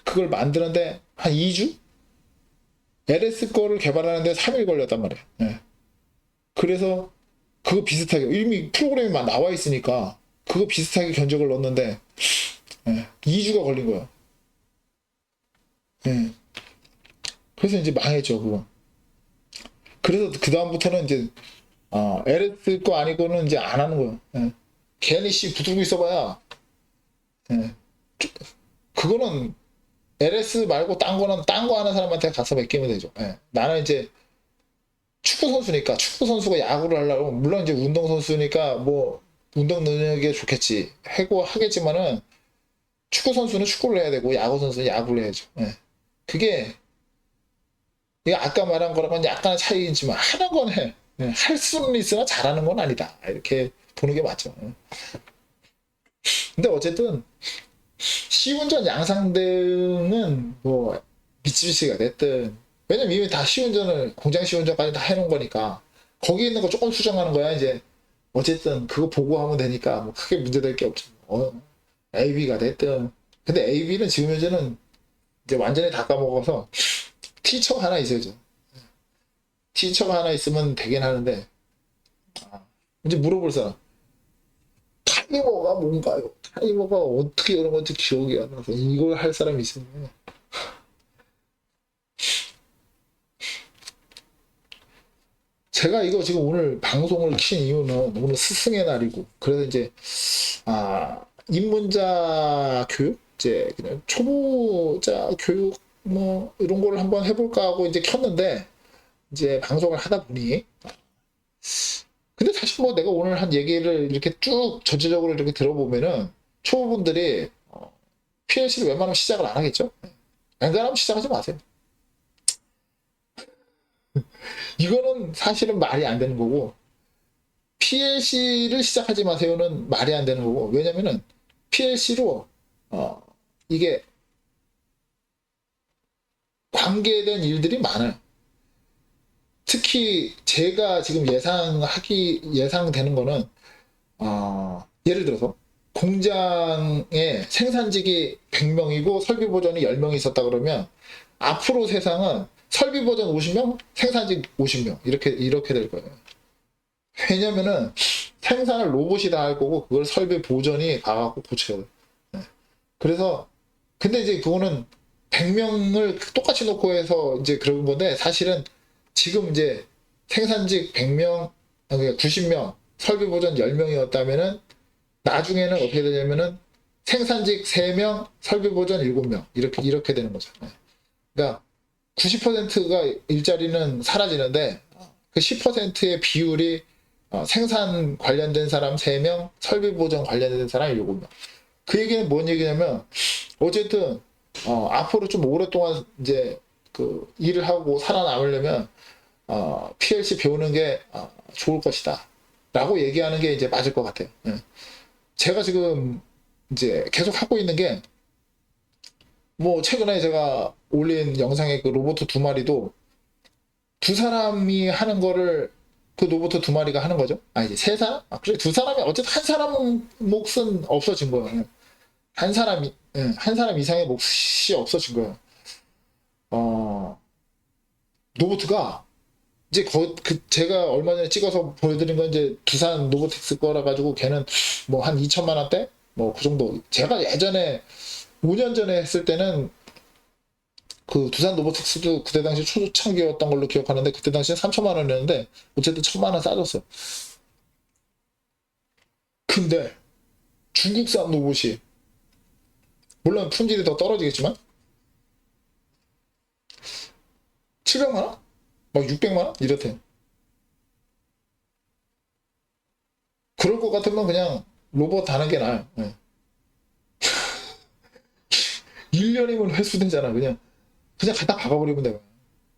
그걸 만드는데 한 2주? LS 거를 개발하는데 3일 걸렸단 말이야. 그래서 그거 비슷하게 이미 프로그램이 막 나와 있으니까 그거 비슷하게 견적을 넣었는데 2주가 걸린 거야. 그래서 이제 망했죠 그거. 그래서 그 다음부터는 이제 LS 거 아니고는 이제 안 하는 거야. 괜히 붙들고 있어봐야 그거는 LS 말고 딴 거는 딴 거 하는 사람한테 가서 맡기면 되죠. 예. 나는 이제 축구 선수니까 축구 선수가 야구를 하려고 물론 이제 운동 선수니까 뭐 운동 능력이 좋겠지 해고 하겠지만은 축구 선수는 축구를 해야 되고 야구 선수는 야구를 해야죠. 예. 그게 이게 아까 말한 거랑은 약간의 차이이지만 하는 건 해. 예. 할 수는 있으나 잘하는 건 아니다. 이렇게 보는 게 맞죠. 예. 근데 어쨌든 시운전 양상등은 뭐 미쓰비시가 됐든 왜냐면 이미 다 시운전을 공장 시운전까지 다 해놓은 거니까 거기 있는 거 조금 수정하는 거야 이제 어쨌든 그거 보고하면 되니까 뭐 크게 문제될 게 없죠. AB가 됐든 근데 AB는 지금 현재는 이제 완전히 다 까먹어서 티처가 하나 있어야죠. 티처가 하나 있으면 되긴 하는데 이제 물어볼 사람 타이머가 뭔가요? 타이머가 어떻게 이런 건지 기억이 안 나서 이걸 할 사람이 있으면 제가 이거 지금 오늘 방송을 킨 이유는 오늘 스승의 날이고 그래서 이제 입문자 교육 이제 그냥 초보자 교육 뭐 이런 거를 한번 해볼까 하고 이제 켰는데 이제 방송을 하다 보니 근데 사실 뭐 내가 오늘 한 얘기를 이렇게 쭉 전체적으로 이렇게 들어보면은 초보분들이 PLC를 웬만하면 시작을 안 하겠죠. 안 그러면 시작하지 마세요. 이거는 사실은 말이 안 되는 거고 PLC를 시작하지 마세요는 말이 안 되는 거고 왜냐면은 PLC로 이게 관계된 일들이 많아요. 특히 제가 지금 예상되는 거는 예를 들어서 공장에 생산직이 100명이고 설비 보전이 10명이 있었다 그러면 앞으로 세상은 설비 보전 50명, 생산직 50명 이렇게 될 거예요. 왜냐면은 생산을 로봇이 다 할 거고 그걸 설비 보전이 가갖고 고쳐요. 네. 그래서 근데 이제 그거는 100명을 똑같이 놓고 해서 이제 그런 건데 사실은 지금 이제 생산직 100명, 그러니까 90명, 설비 보전 10명이었다면은 나중에는 어떻게 되냐면은 생산직 3명, 설비 보전 7명 이렇게 되는 거죠. 네. 그러니까 90%가 일자리는 사라지는데 그 10%의 비율이 생산 관련된 사람 3명, 설비 보전 관련된 사람 7명. 그 얘기는 뭔 얘기냐면 어쨌든 앞으로 좀 오랫동안 이제 그 일을 하고 살아남으려면 PLC 배우는 게 좋을 것이다. 라고 얘기하는 게 이제 맞을 것 같아요. 예. 제가 지금 이제 계속 하고 있는 게 뭐 최근에 제가 올린 영상에 그 로봇 2마리도 두 사람이 하는 거를 그 로봇 2마리가 하는 거죠. 이제 세 사람? 그래 두 사람이 어쨌든 한 사람 몫은 없어진 거예요. 한 사람 이상의 몫이 없어진 거예요. 로봇가 이제 제가 얼마 전에 찍어서 보여드린 건 이제 두산 로보틱스 거라 가지고 걔는 뭐 한 2천만 원대 뭐 그 정도. 제가 예전에 5년 전에 했을 때는 그 두산 로보틱스도 그때 당시 초창기였던 걸로 기억하는데 그때 당시에 3천만 원이었는데 어쨌든 1천만 원 싸졌어요. 근데 중국산 로봇이 물론 품질이 더 떨어지겠지만 700만 원? 막 600만 원? 이렇대. 그럴 것 같으면 그냥 로봇 하는 게 나아요. 네. 1년이면 회수되잖아. 그냥 갖다 박아버리면 돼요.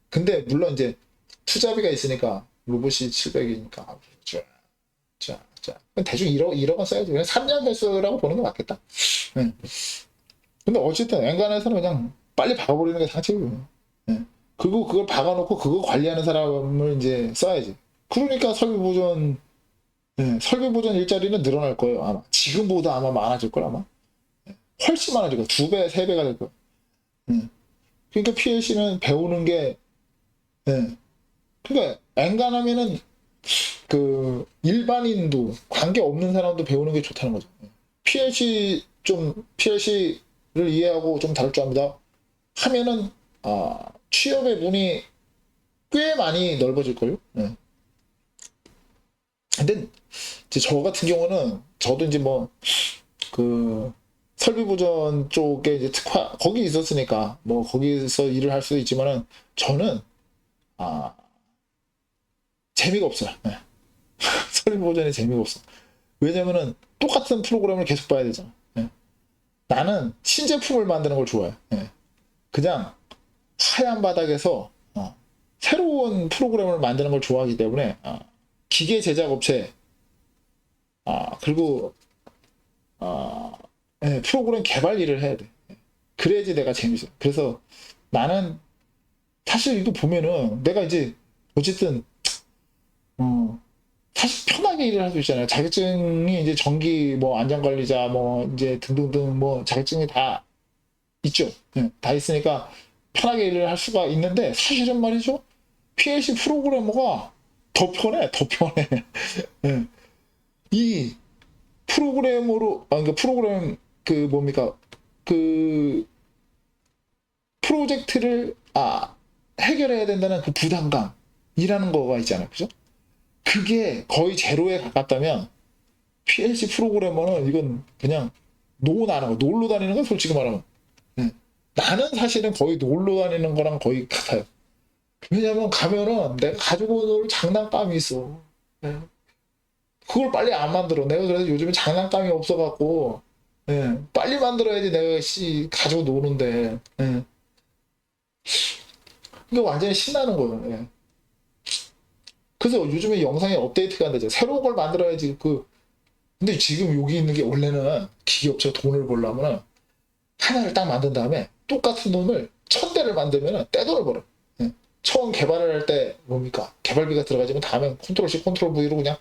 근데 물론 이제 투자비가 있으니까 로봇이 700이니까 자. 대충 1억원 써야지. 그냥 3년 회수라고 보는 게 맞겠다. 네. 근데 어쨌든 엔간에서는 그냥 빨리 박아버리는 게 상책이에요. 네. 그리고 그걸 박아놓고 그거 관리하는 사람을 이제 써야지. 그러니까 설비 보전 일자리는 늘어날 거예요. 아마 지금보다 아마 많아질 걸 아마. 훨씬 많아질 거예요. 2배, 3배가 될 거예요. 그러니까 PLC는 배우는 게 그러니까 엔간하면은 그 일반인도 관계 없는 사람도 배우는 게 좋다는 거죠. PLC를 이해하고 좀 다룰 줄 압니다. 하면은 취업의 문이 꽤 많이 넓어질 걸요. 근데 이제 저 같은 경우는 저도 이제 뭐 그 설비 보전 쪽에 이제 특화 거기 있었으니까 뭐 거기서 일을 할 수도 있지만은 저는 아 재미가 없어요. 예. 설비 보전에 재미가 없어. 왜냐면은 똑같은 프로그램을 계속 봐야 되잖아. 예. 나는 신제품을 만드는 걸 좋아해. 예. 그냥 하얀 바닥에서 새로운 프로그램을 만드는 걸 좋아하기 때문에 기계 제작 업체 그리고 예, 프로그램 개발 일을 해야 돼. 그래야지 내가 재밌어. 그래서 나는 사실 이거 보면은 내가 이제 어쨌든 어, 사실 편하게 일을 할 수 있잖아요. 자격증이 이제 전기 뭐 안전관리자 뭐 이제 등등등 뭐 자격증이 다 있죠. 예, 다 있으니까 편하게 일을 할 수가 있는데 사실은 말이죠. PLC 프로그래머가 더 편해, 더 편해. 예. 이 프로그램으로, 그러니까 프로그램 그 뭡니까? 그 프로젝트를 해결해야 된다는 그 부담감이라는 거가 있잖아요. 그죠? 그게 거의 제로에 가깝다면 PLC 프로그래머는 이건 그냥 노나는 거, 놀러 다니는 거 솔직히 말하면. 예. 나는 사실은 거의 놀러 다니는 거랑 거의 같아요. 왜냐면 가면은 내가 가지고 올 장난감이 있어. 예. 그걸 빨리 안 만들어. 내가 그래서 요즘에 장난감이 없어갖고, 예. 빨리 만들어야지 내가 가지고 노는데, 예. 이게 완전히 신나는 거예요. 예. 그래서 요즘에 영상에 업데이트가 안 되죠. 새로운 걸 만들어야지 근데 지금 여기 있는 게 원래는 기계업체가 돈을 벌려면 하나를 딱 만든 다음에 똑같은 놈을 1000대를 만들면 떼돈을 벌어. 예. 처음 개발을 할 때 뭡니까? 개발비가 들어가지면 다음엔 컨트롤 C, 컨트롤 V로 그냥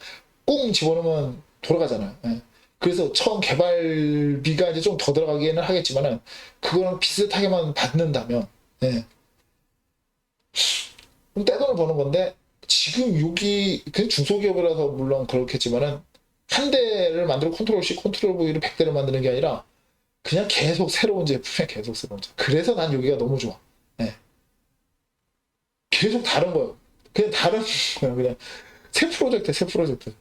꽁 집어넣으면 돌아가잖아요. 예. 그래서 처음 개발비가 이제 좀 더 들어가기는 하겠지만은 그거랑 비슷하게만 받는다면 예. 그럼 떼돈을 버는 건데 지금 여기 그 중소기업이라서 물론 그렇겠지만은 한 대를 만들고 컨트롤 C, 컨트롤 V를 100대를 만드는 게 아니라 그냥 계속 새로운 제품에 계속 새로운 제품. 그래서 난 여기가 너무 좋아. 예. 계속 다른 거예요. 그냥 다른 거예요. 그냥 새 프로젝트, 새 프로젝트.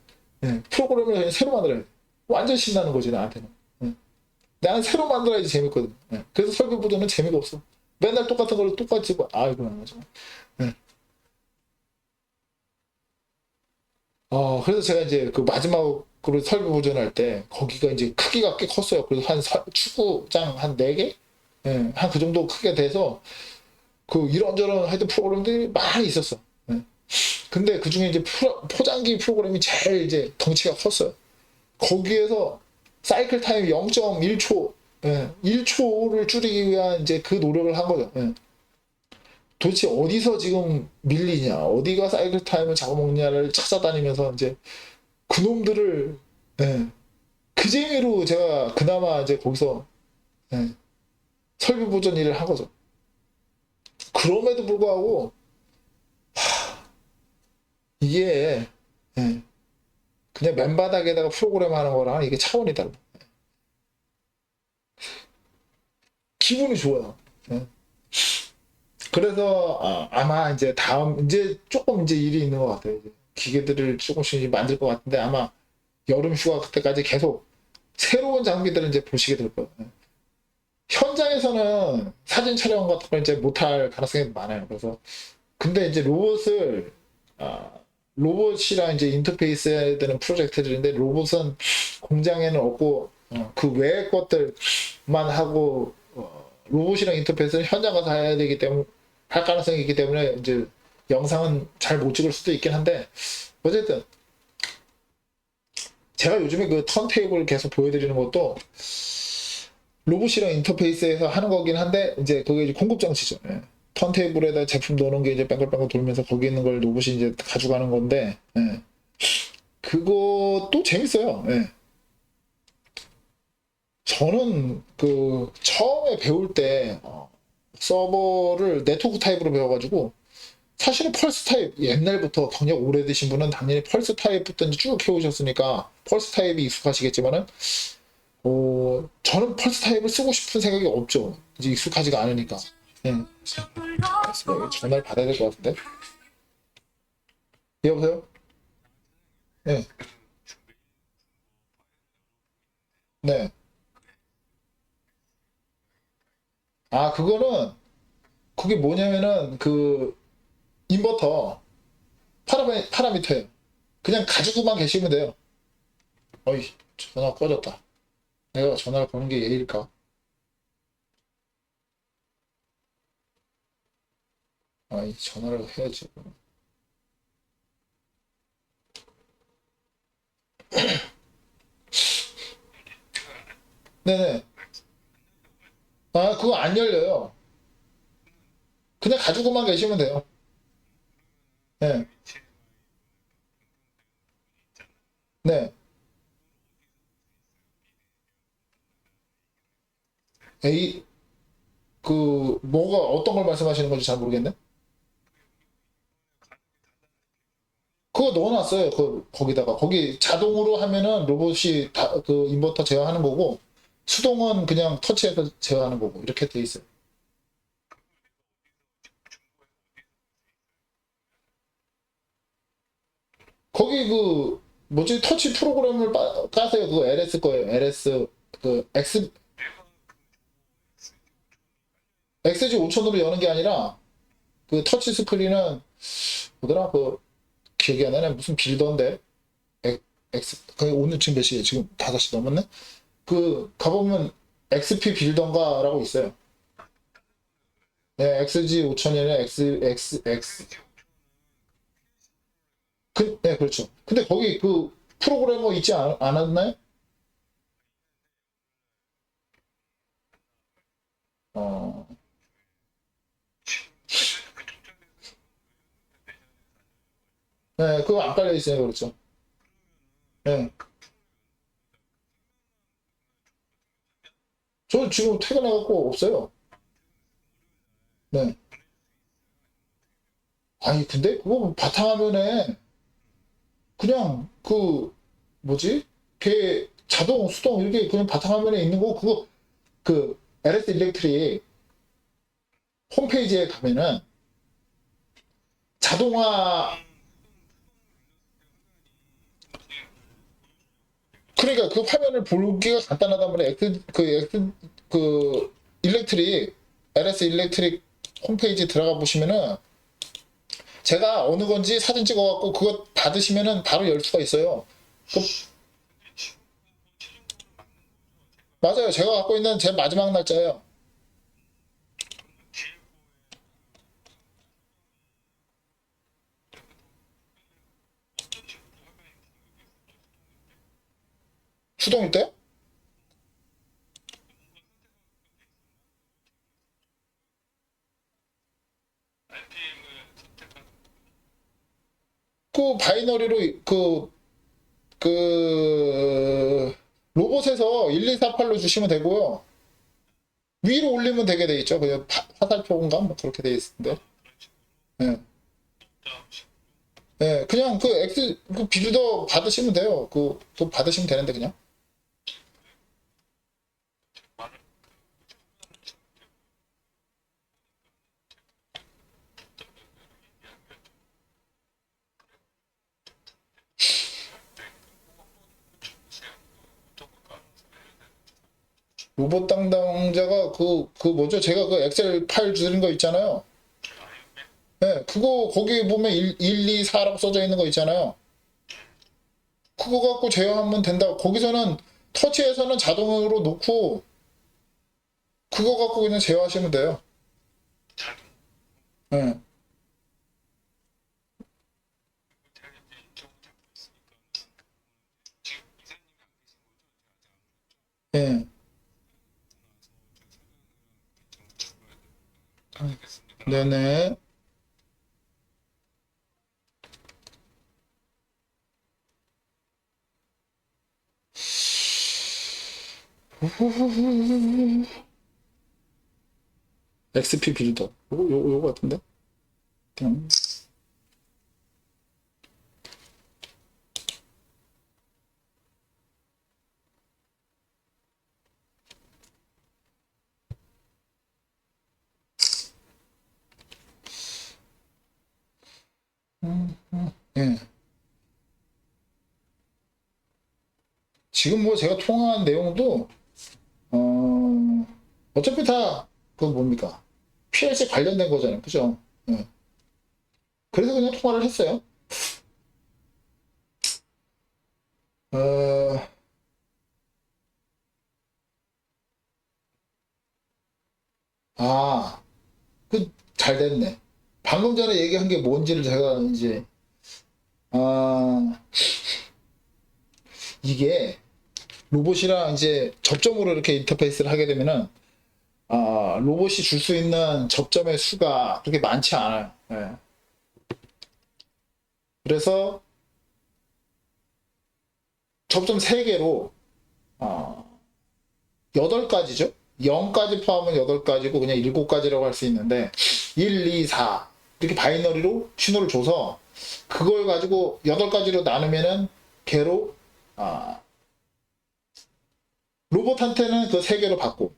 예. 프로그램을 그냥 새로 만들어야 돼. 완전 신나는 거지, 나한테는. 예. 나는 새로 만들어야지 재밌거든. 예. 그래서 설계 보드는 재미가 없어. 맨날 똑같은 걸 똑같이 봐. 이거 안 하죠. 예. 그래서 제가 이제 그 마지막으로 설계 보존할 때 거기가 이제 크기가 꽤 컸어요. 그래서 축구장 한 4개? 예, 한 그 정도 크게 돼서 그 이런저런 하여튼 프로그램들이 많이 있었어. 예. 근데 그 중에 이제 포장기 프로그램이 제일 이제 덩치가 컸어요. 거기에서 사이클 타임 0.1초, 1초를 줄이기 위한 이제 그 노력을 한 거죠. 예. 도대체 어디서 지금 밀리냐, 어디가 사이클 타임을 잡아먹냐를 찾아다니면서 이제 그놈들을, 예, 그 재미로 제가 그나마 이제 거기서, 예, 설비 보전 일을 한 거죠. 그럼에도 불구하고, 이게, 예, 그냥 맨바닥에다가 프로그램 하는 거랑 이게 차원이 달라. 기분이 좋아요. 예. 그래서 마 이제 다음 이제 조금 이제 일이 있는 것 같아요. 이제 기계들을 조금씩 이제 만들 것 같은데 아마 여름 휴가 그때까지 계속 새로운 장비들을 이제 보시게 될 거예요. 예. 현장에서는 사진 촬영 같은 걸 이제 못할 가능성이 많아요. 그래서 근데 이제 로봇을 아, 로봇이랑 이제 인터페이스 해야 되는 프로젝트들인데 로봇은 공장에는 없고 그 외의 것들만 하고 로봇이랑 인터페이스는 현장 가서 해야 되기 때문에 할 가능성이 있기 때문에 이제 영상은 잘 못 찍을 수도 있긴 한데 어쨌든 제가 요즘에 그 턴테이블 계속 보여드리는 것도 로봇이랑 인터페이스에서 하는 거긴 한데 이제 그게 이제 공급 장치죠. 예. 턴테이블에다 제품 넣는 게 이제 뺑글뺑글 돌면서 거기 있는 걸 로봇이 이제 가져가는 건데 예. 그것도 재밌어요. 예. 저는 그 처음에 배울 때 서버를 네트워크 타입으로 배워가지고 사실은 펄스 타입 옛날부터 경력 오래되신 분은 당연히 펄스 타입부터 이제 쭉 해오셨으니까 펄스 타입이 익숙하시겠지만은 저는 펄스 타입을 쓰고 싶은 생각이 없죠. 이제 익숙하지가 않으니까. 예. 전화를 받아야 될 것 같은데. 여보세요? 예. 네. 아, 그게 뭐냐면은 그 인버터 파라미터예요. 그냥 가지고만 계시면 돼요. 어이, 전화 꺼졌다. 내가 전화를 거는 게 예일까? 아, 이 전화를 해야지. 네네. 아, 그거 안 열려요. 그냥 가지고만 계시면 돼요. 네. 네. A, 뭐가 어떤 걸 말씀하시는 건지 잘 모르겠네. 그거 넣어놨어요. 거기다가. 거기 자동으로 하면은 로봇이 그 인버터 제어하는 거고, 수동은 그냥 터치해서 제어하는 거고, 이렇게 돼 있어요. 거기 뭐지, 터치 프로그램을 까세요. 그거 LS 거예요. LS, XG 5000으로 여는 게 아니라, 그 터치 스크린은, 뭐더라, 기억이 안 나네. 무슨 빌더인데. 오늘 지금 몇 시에? 지금 5시 넘었네? 가보면 XP 빌던가라고 있어요. 네, XG 5000이나 네, 그렇죠. 근데 거기 프로그래머 있지 않았나요? 어, 네, 그거 안 깔려 있어요. 그렇죠. 네. 저 지금 퇴근해갖고 없어요. 네. 아니, 근데 그거 바탕화면에 그냥 뭐지? 자동, 수동 이렇게 그냥 바탕화면에 있는 거, LS 일렉트릭 홈페이지에 가면은 자동화, 그러니까 그 화면을 보기가 간단하단 말이에요. 일렉트릭, LS 일렉트릭 홈페이지 들어가 보시면은 제가 어느 건지 사진 찍어갖고 그거 받으시면은 바로 열 수가 있어요. 그, 맞아요. 제가 갖고 있는 제 마지막 날짜예요. 수동일 때? 그 바이너리로 로봇에서 1248로 주시면 되고요. 위로 올리면 되게 돼 있죠. 그냥 화살표인가? 뭐 그렇게 돼 있는데. 예. 예, 그냥 빌더 받으시면 돼요. 받으시면 되는데, 그냥. 로봇 담당자가 뭐죠? 제가 엑셀 파일 주는 거 있잖아요. 예, 거기 보면 2, 4라고 써져 있는 거 있잖아요. 그거 갖고 제어하면 된다. 거기서는, 터치에서는 자동으로 놓고, 그거 갖고 그냥 제어하시면 돼요. 예, 예. 네네. XP 빌더. 요거 같은데? 그냥. 예. 지금 뭐 제가 통화한 내용도, 어차피 다 그거 뭡니까? PLC 관련된 거잖아요. 그죠? 예. 그래서 그냥 통화를 했어요. 어, 아, 그, 잘 됐네. 방금 전에 얘기한 게 뭔지를 제가 이제, 아, 이게 로봇이랑 이제 접점으로 이렇게 인터페이스를 하게 되면은, 로봇이 줄 수 있는 접점의 수가 그렇게 많지 않아요. 예. 그래서 접점 3개로, 어, 8가지죠? 0까지 포함은 8가지고 그냥 7가지라고 할 수 있는데 1, 2, 4 이렇게 바이너리로 신호를 줘서 그걸 가지고 8가지로 나누면은 개로 아, 로봇한테는 그 3개로 받고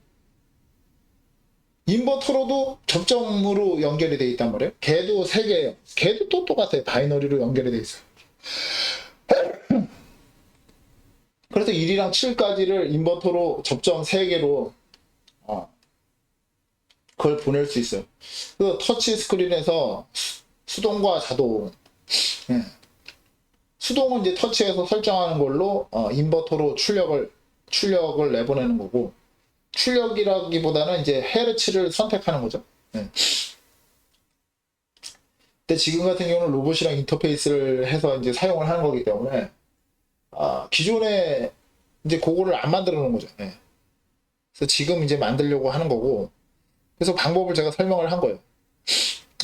인버터로도 접점으로 연결이 돼 있단 말이에요. 걔도 3개예요. 걔도 또 똑같아요. 바이너리로 연결이 돼 있어요. 그래서 1이랑 7까지를 인버터로 접점 3개로 그걸 보낼 수 있어요. 그 터치 스크린에서 수동과 자동, 예. 수동은 이제 터치해서 설정하는 걸로 인버터로 출력을 내보내는 거고 출력이라기보다는 이제 헤르츠를 선택하는 거죠. 예. 근데 지금 같은 경우는 로봇이랑 인터페이스를 해서 이제 사용을 하는 거기 때문에 기존에 이제 그거를 안 만들어 놓은 거죠. 예. 그래서 지금 이제 만들려고 하는 거고 그래서 방법을 제가 설명을 한 거예요.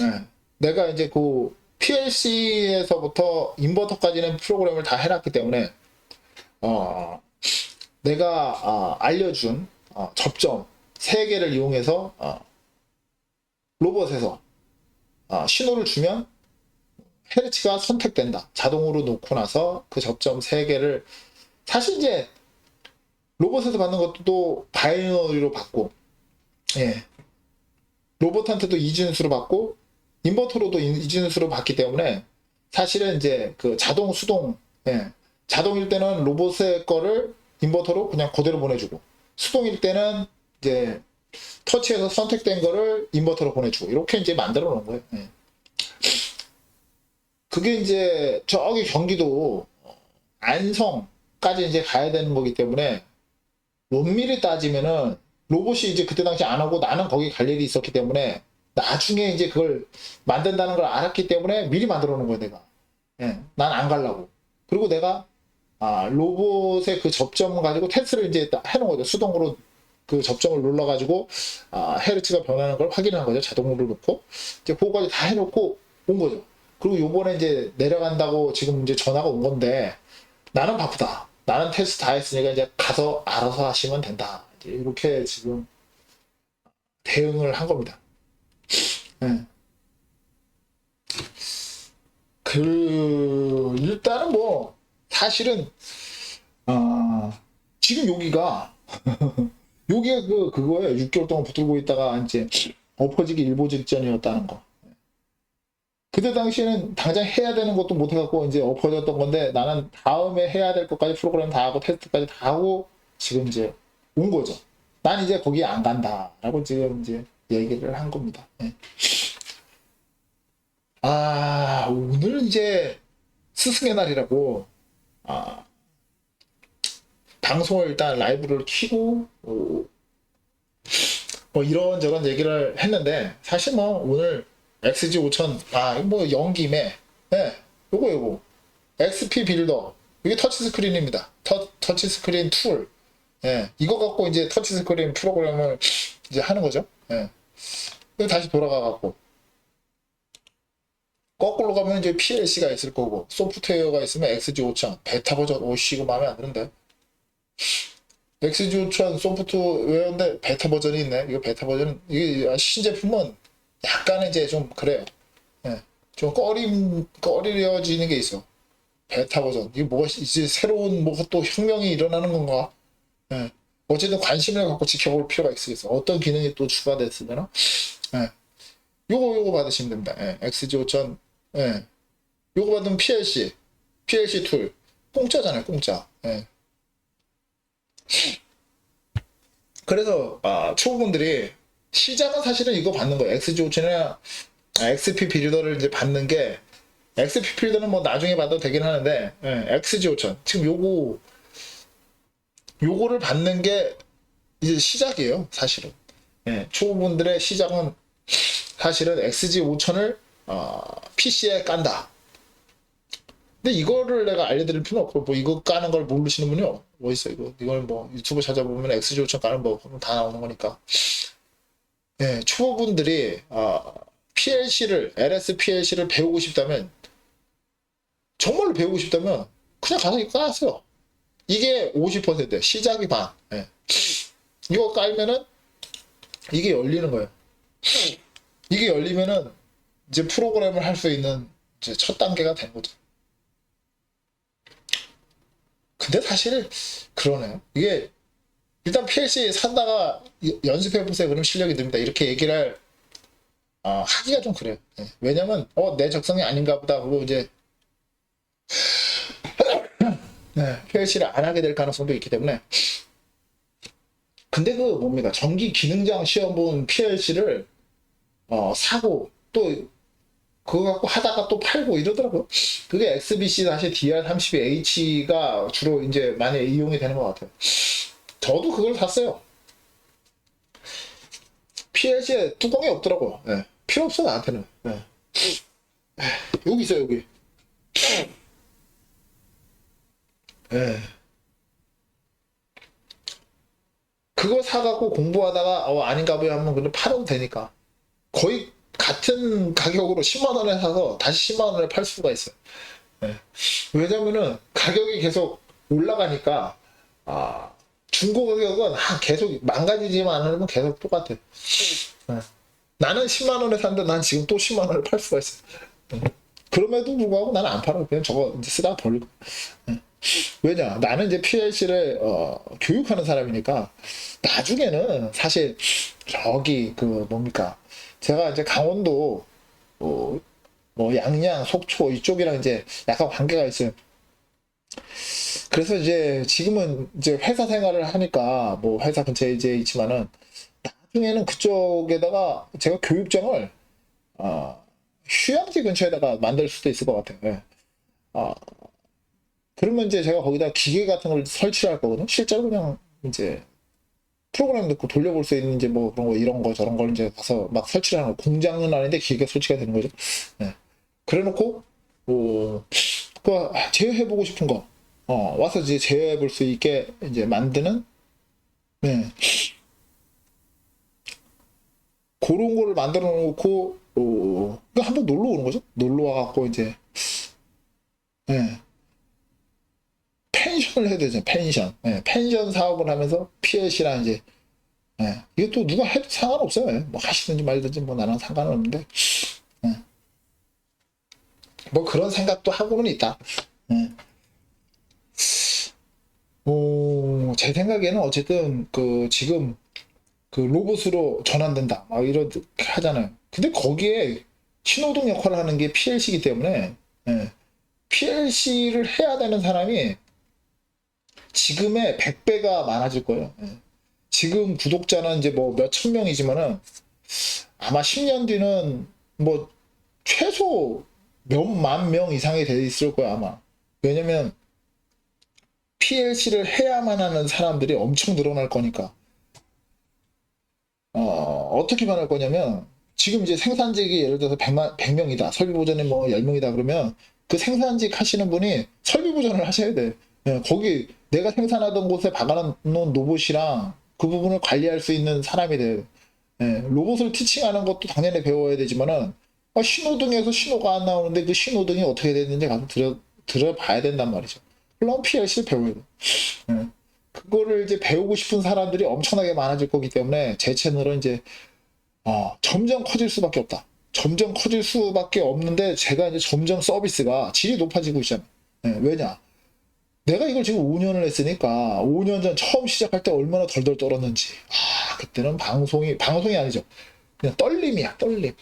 예. 내가 이제 그 PLC에서부터 인버터까지는 프로그램을 다 해놨기 때문에 어, 내가 알려준 접점 3개를 이용해서 로봇에서 신호를 주면 헤르츠가 선택된다. 자동으로 놓고 나서 그 접점 3개를 사실 이제 로봇에서 받는 것도 또 바이너리로 받고 예. 로봇한테도 이진수로 받고 인버터로도 이진수로 받기 때문에 사실은 이제 그 자동 수동 예. 자동일 때는 로봇의 거를 인버터로 그냥 그대로 보내주고 수동일 때는 이제 터치해서 선택된 거를 인버터로 보내주고 이렇게 이제 만들어 놓은 거예요. 예. 그게 이제 저기 경기도 안성까지 이제 가야 되는 거기 때문에 엄밀히 따지면은 로봇이 이제 그때 당시 안 하고 나는 거기 갈 일이 있었기 때문에 나중에 이제 그걸 만든다는 걸 알았기 때문에 미리 만들어 놓은 거야 내가. 예, 난 안 가려고. 그리고 내가 로봇의 그 접점 가지고 테스트를 이제 해놓은 거죠. 수동으로 그 접점을 눌러가지고 헤르츠가 변하는 걸 확인하는 거죠. 자동으로 놓고 이제 그거까지 다 해놓고 온 거죠. 그리고 요번에 이제 내려간다고 지금 이제 전화가 온 건데 나는 바쁘다. 나는 테스트 다 했으니까 이제 가서 알아서 하시면 된다. 이제 이렇게 지금 대응을 한 겁니다. 네. 일단은 뭐 사실은 지금 여기가 그거예요. 6개월 동안 붙들고 있다가 이제 엎어지기 일보 직전이었다는 거. 그때 당시에는 당장 해야 되는 것도 못 해갖고 이제 엎어졌던 건데 나는 다음에 해야 될 것까지 프로그램 다 하고 테스트까지 다 하고 지금 이제 온 거죠. 난 이제 거기 안 간다라고 지금 이제 얘기를 한 겁니다. 예. 오늘은 이제 스승의 날이라고 방송을 일단 라이브를 켜고 뭐 이런저런 얘기를 했는데 사실 뭐 오늘 XG5000 뭐 연김에 예, 요거 XP 빌더 이게 터치 스크린입니다. 터치 스크린 툴 예, 이거 갖고 이제 터치 스크린 프로그램을 이제 하는 거죠. 예. 그리고 다시 돌아가 갖고 거꾸로 가면 이제 PLC가 있을 거고 소프트웨어가 있으면 XG5000 베타 버전 오시고 마음에 안 드는데 XG5000 소프트웨어인데 베타 버전이 있네. 이거 베타 버전은 이게 신제품은 약간 이제 좀 그래요. 예. 좀 꺼리려지는 게 있어. 베타 버전. 이게 뭐가 이제 새로운 뭐가 또 혁명이 일어나는 건가? 예. 어쨌든 관심을 갖고 지켜볼 필요가 있겠어. 어떤 기능이 또 추가됐으면 예. 요거 받으시면 됩니다. 예. XG5000 예. 요거 받으면 PLC 툴 공짜잖아요. 공짜. 예. 그래서 초보분들이 시작은 사실은 이거 받는 거예요. XG50이나 XP 빌더를 이제 받는 게, XP 빌더는 뭐 나중에 받아도 되긴 하는데, XG50 지금 요거를 받는 게 이제 시작이에요, 사실은. 초보분들의 시작은 사실은 XG5000을 PC에 깐다. 근데 이거를 내가 알려드릴 필요는 없고, 뭐 이거 까는 걸 모르시는 분이요, 뭐 있어. 이걸 뭐 유튜브 찾아보면 XG5000 까는 법 다 나오는 거니까. 초보분들이 LS PLC를 배우고 싶다면, 정말로 배우고 싶다면 그냥 가서 이거 깔았어요. 이게 50%, 시작이 반. 이거 깔면은 이게 열리는 거예요. 이게 열리면은 이제 프로그램을 할 수 있는 이제 첫 단계가 되는 거죠. 근데 사실 그러네요. 이게 일단 PLC 산다가 연습해보세요. 그럼 실력이 늡니다. 이렇게 얘기를 하기가 좀 그래요. 왜냐면 내 적성이 아닌가 보다. 그리고 이제 PLC를 안 하게 될 가능성도 있기 때문에. 근데 그 뭡니까? 전기 기능장 시험 본 PLC를 사고 또 그거 갖고 하다가 또 팔고 이러더라고요. 그게 XBC-DR32H가 주로 이제 많이 이용이 되는 것 같아요. 저도 그걸 샀어요. PLC에 뚜껑이 없더라고요. 필요 없어, 나한테는. 여기 있어요, 여기. 그거 사갖고 공부하다가 아닌가 보요 하면 그냥 팔아도 되니까. 거의 같은 가격으로 10만원에 사서 다시 10만원에 팔 수가 있어요. 왜냐면은 가격이 계속 올라가니까 중고 가격은 계속 망가지지만 않으면 계속 똑같아. 나는 10만원에 샀는데 난 지금 또 10만원에 팔 수가 있어. 그럼에도 불구하고 나는 안 팔아. 그냥 저거 이제 쓰다가 버릴 거야. 왜냐, 나는 이제 PLC를 교육하는 사람이니까 나중에는 사실 저기 그 뭡니까, 제가 이제 강원도 뭐 양양, 속초 이쪽이랑 이제 약간 관계가 있어요. 그래서 이제 지금은 이제 회사 생활을 하니까 뭐 회사 근처에 이제 있지만은 나중에는 그쪽에다가 제가 교육장을 휴양지 근처에다가 만들 수도 있을 것 같아요. 그러면 이제 제가 거기다 기계 같은 걸 설치를 할 거거든요. 실제로 그냥 이제 프로그램 넣고 돌려볼 수 있는 이제 뭐 그런 거 이런 거 저런 걸 이제 가서 막 설치를 하는 거. 공장은 아닌데 기계가 설치가 되는 거죠. 그래 놓고 그 제어해보고 싶은 거 와서 이제 제어해볼 수 있게 이제 만드는, 그런 거를 만들어 놓고 한번 놀러 오는 거죠. 놀러 와갖고 이제 펜션을 해야 되죠. 펜션. 펜션 사업을 하면서 PLC랑 이제 이것도 누가 해도 상관없어요. 뭐 하시든지 말든지 뭐 나랑 상관은 없는데 뭐 그런 생각도 하고는 있다. 제 생각에는 어쨌든 그 지금 그 로봇으로 전환된다 막 이렇게 하잖아요. 근데 거기에 신호등 역할을 하는 게 PLC이기 때문에 PLC를 해야 되는 사람이 지금의 100배가 많아질 거예요. 지금 구독자는 이제 뭐 몇천 명이지만은 아마 10년 뒤는 뭐 최소 몇만 명 이상이 돼 있을 거야 아마. 왜냐면 PLC를 해야만 하는 사람들이 엄청 늘어날 거니까. 어떻게 변할 거냐면 지금 이제 생산직이 예를 들어서 100명이다. 설비보전이 뭐 10명이다 그러면 그 생산직 하시는 분이 설비보전을 하셔야 돼. 거기 내가 생산하던 곳에 박아놓은 로봇이랑 그 부분을 관리할 수 있는 사람이 돼. 로봇을 티칭하는 것도 당연히 배워야 되지만은 신호등에서 신호가 안 나오는데 그 신호등이 어떻게 되는지 가서 들어봐야 된단 말이죠. 물론 PLC를 배워야 돼. 그거를 이제 배우고 싶은 사람들이 엄청나게 많아질 거기 때문에 제 채널은 이제 점점 커질 수밖에 없다. 점점 커질 수밖에 없는데 제가 이제 점점 서비스가 질이 높아지고 있잖아요. 왜냐? 내가 이걸 지금 5년을 했으니까 5년 전 처음 시작할 때 얼마나 덜덜 떨었는지. 그때는 방송이 아니죠. 그냥 떨림이야, 떨림.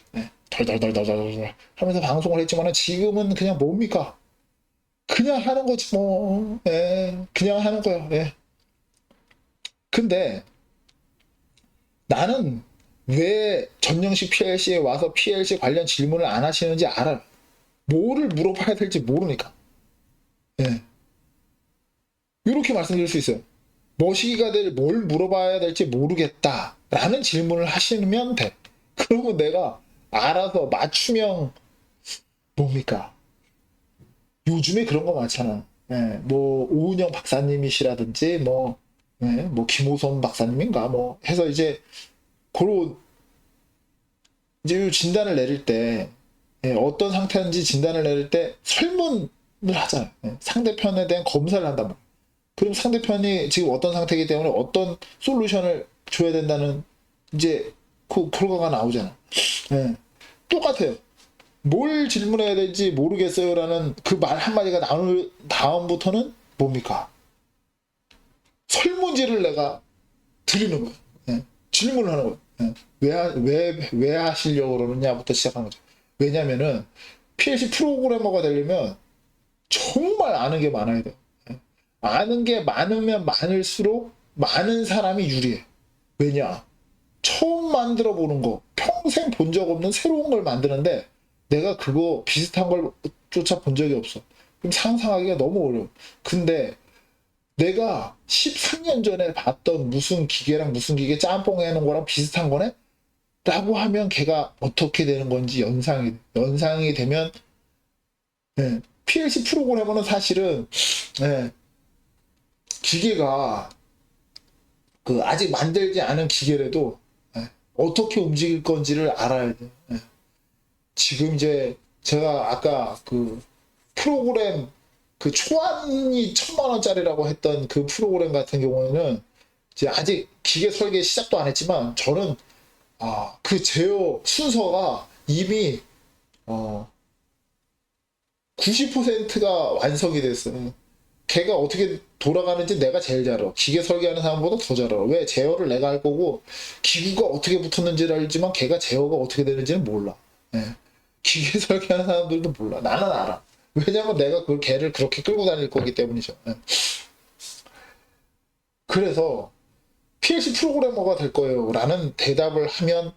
덜덜덜덜덜 하면서 방송을 했지만은 지금은 그냥 뭡니까? 그냥 하는 거지 뭐. 그냥 하는 거야. 근데 나는 왜 전영식 PLC에 와서 PLC 관련 질문을 안 하시는지 알아요. 뭐를 물어봐야 될지 모르니까. 예. 이렇게 말씀드릴 수 있어요. 머시기가 될 뭘 물어봐야 될지 모르겠다 라는 질문을 하시면 돼. 그러면 내가 알아서 맞춤형 뭡니까? 요즘에 그런 거 많잖아. 예, 뭐 오은영 박사님이시라든지 뭐, 예, 뭐 김호선 박사님인가 뭐 해서 이제 그런 이제 요 진단을 내릴 때 예, 어떤 상태인지 진단을 내릴 때 설문을 하잖아요. 예, 상대편에 대한 검사를 한단 말이에요. 그럼 상대편이 지금 어떤 상태이기 때문에 어떤 솔루션을 줘야 된다는 이제 그 결과가 나오잖아. 예, 똑같아요. 뭘 질문해야 될지 모르겠어요라는 그 말 한마디가 나올 다음부터는 뭡니까? 설문지를 내가 드리는 거예요. 예. 질문을 하는 거예요. 예. 왜 하시려고 그러느냐부터 시작하는 거죠. 왜냐면은 PLC 프로그래머가 되려면 정말 아는 게 많아야 돼요. 예. 아는 게 많으면 많을수록 많은 사람이 유리해. 왜냐? 처음 만들어 보는 거, 평생 본 적 없는 새로운 걸 만드는데 내가 그거 비슷한 걸 쫓아 본 적이 없어. 그럼 상상하기가 너무 어려워. 근데 내가 13년 전에 봤던 무슨 기계랑 무슨 기계 짬뽕 해놓은 거랑 비슷한 거네? 라고 하면 걔가 어떻게 되는 건지 연상이 되면, 예, PLC 프로그래머는 사실은, 예, 기계가 그 아직 만들지 않은 기계라도, 예, 어떻게 움직일 건지를 알아야 돼. 예. 지금 이제 제가 아까 그 프로그램 그 초안이 1,000만 원짜리라고 했던 그 프로그램 같은 경우에는 이제 아직 기계 설계 시작도 안 했지만 저는 그 제어 순서가 이미 90%가 완성이 됐어요. 걔가 어떻게 돌아가는지 내가 제일 잘 알아. 기계 설계하는 사람보다 더 잘 알아. 왜? 제어를 내가 할 거고 기구가 어떻게 붙었는지를 알지만 걔가 제어가 어떻게 되는지는 몰라. 예. 기계 설계하는 사람들도 몰라. 나는 알아. 왜냐면 내가 그 걔를 그렇게 끌고 다닐 거기 때문이죠. 예. 그래서 PLC 프로그래머가 될 거예요 라는 대답을 하면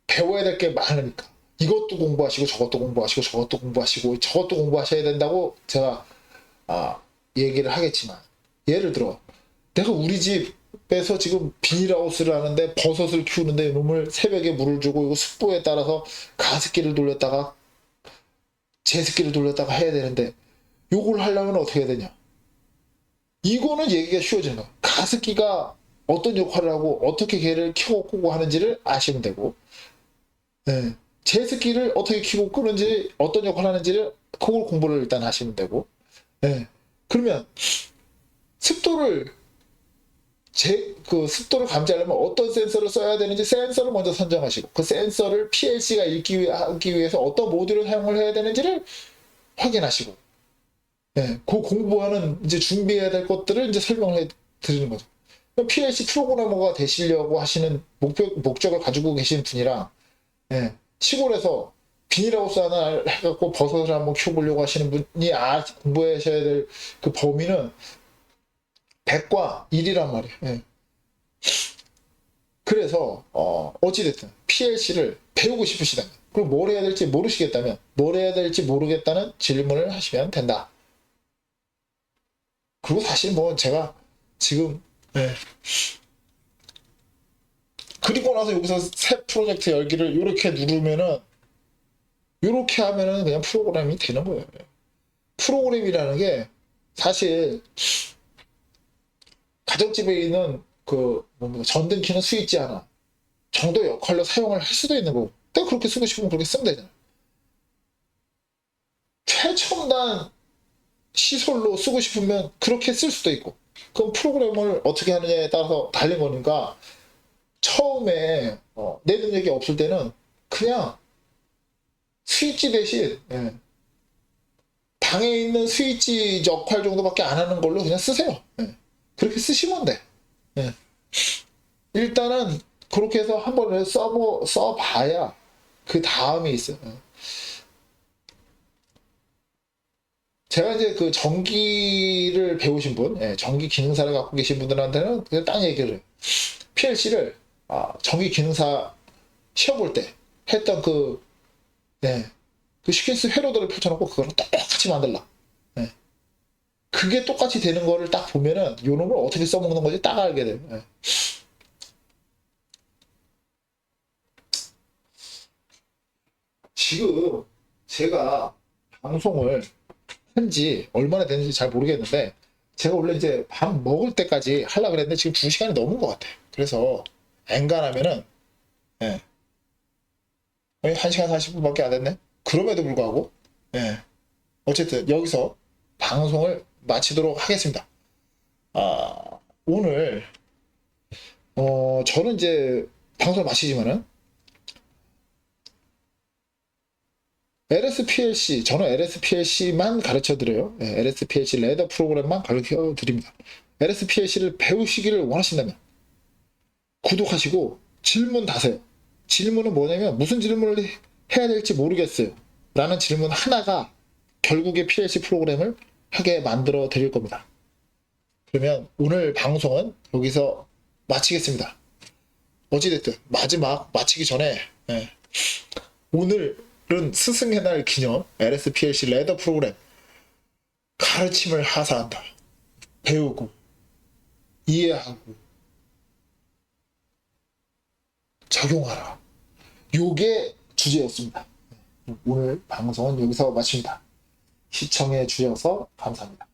배워야 될 게 많으니까 이것도 공부하시고 저것도 공부하시고 저것도 공부하시고 저것도 공부하셔야 된다고 제가 얘기를 하겠지만 예를 들어 내가 우리 집에서 지금 비닐하우스를 하는데 버섯을 키우는데 이놈을 새벽에 물을 주고 이거 습도에 따라서 가습기를 돌렸다가 제습기를 돌렸다가 해야 되는데 요걸 하려면 어떻게 해야 되냐. 이거는 얘기가 쉬워지는 거야. 가습기가 어떤 역할을 하고 어떻게 걔를 켜고 끄고 하는지를 아시면 되고, 네. 제습기를 어떻게 켜고 끄는지 어떤 역할을 하는지를 그걸 공부를 일단 하시면 되고, 네. 그러면 습도를 그 습도를 감지하려면 어떤 센서를 써야 되는지 센서를 먼저 선정하시고 그 센서를 PLC가 하기 위해서 어떤 모듈을 사용을 해야 되는지를 확인하시고, 네. 그 공부하는 이제 준비해야 될 것들을 이제 설명을 해 드리는 거죠. PLC 프로그래머가 되시려고 하시는 목적을 가지고 계신 분이랑, 예, 시골에서 비닐하우스 하나 해갖고 버섯을 한번 키워보려고 하시는 분이 공부하셔야 될 그 범위는 100과 1이란 말이에요. 예. 그래서 어찌됐든 PLC를 배우고 싶으시다면 그리고 뭘 해야 될지 모르시겠다면 뭘 해야 될지 모르겠다는 질문을 하시면 된다. 그리고 사실 뭐 제가 지금, 예, 그리고 나서 여기서 새 프로젝트 열기를 이렇게 누르면은 이렇게 하면은 그냥 프로그램이 되는 거예요. 프로그램이라는 게 사실 가정집에 있는 그 뭡니까 전등키는 스위치 하나 정도 역할로 사용을 할 수도 있는 거고 또 그렇게 쓰고 싶으면 그렇게 쓰면 되잖아요. 최첨단 시설로 쓰고 싶으면 그렇게 쓸 수도 있고 그럼 프로그램을 어떻게 하느냐에 따라서 달린 거니까 처음에 내 능력이 없을 때는 그냥 스위치 대신, 예, 방에 있는 스위치 역할 정도밖에 안 하는 걸로 그냥 쓰세요. 예. 그렇게 쓰시면 돼. 예. 일단은 그렇게 해서 한번 써봐야 그 다음이 있어요. 예. 제가 이제 그 전기를 배우신 분, 예, 전기 기능사를 갖고 계신 분들한테는 그냥 딱 얘기를 해요. PLC를 전기 기능사 시험 볼 때 했던 네, 그 시퀀스 회로들을 펼쳐놓고 그거랑 똑같이 만들라. 네. 그게 똑같이 되는 거를 딱 보면은 요 놈을 어떻게 써먹는 건지 딱 알게 돼요. 네. 지금 제가 방송을 한 지 얼마나 됐는지 잘 모르겠는데 제가 원래 이제 밥 먹을 때까지 하려고 그랬는데 지금 2시간이 넘은 것 같아요. 그래서 엔간하면은 예, 거의 1시간 40분밖에 안 됐네. 그럼에도 불구하고 예, 어쨌든 여기서 방송을 마치도록 하겠습니다. 오늘 저는 이제 방송을 마치지만은 LSPLC 저는 LSPLC만 가르쳐 드려요. 예, LSPLC 레더 프로그램만 가르쳐 드립니다. LSPLC를 배우시기를 원하신다면 구독하시고 질문 다세요. 질문은 뭐냐면 무슨 질문을 해야 될지 모르겠어요. 라는 질문 하나가 결국에 PLC 프로그램을 하게 만들어 드릴 겁니다. 그러면 오늘 방송은 여기서 마치겠습니다. 어찌됐든 마지막 마치기 전에 예, 오늘은 스승의 날 기념 LSPLC 레더 프로그램 가르침을 하사한다. 배우고 이해하고 적용하라. 요게 주제였습니다. 오늘 방송은 여기서 마칩니다. 시청해 주셔서 감사합니다.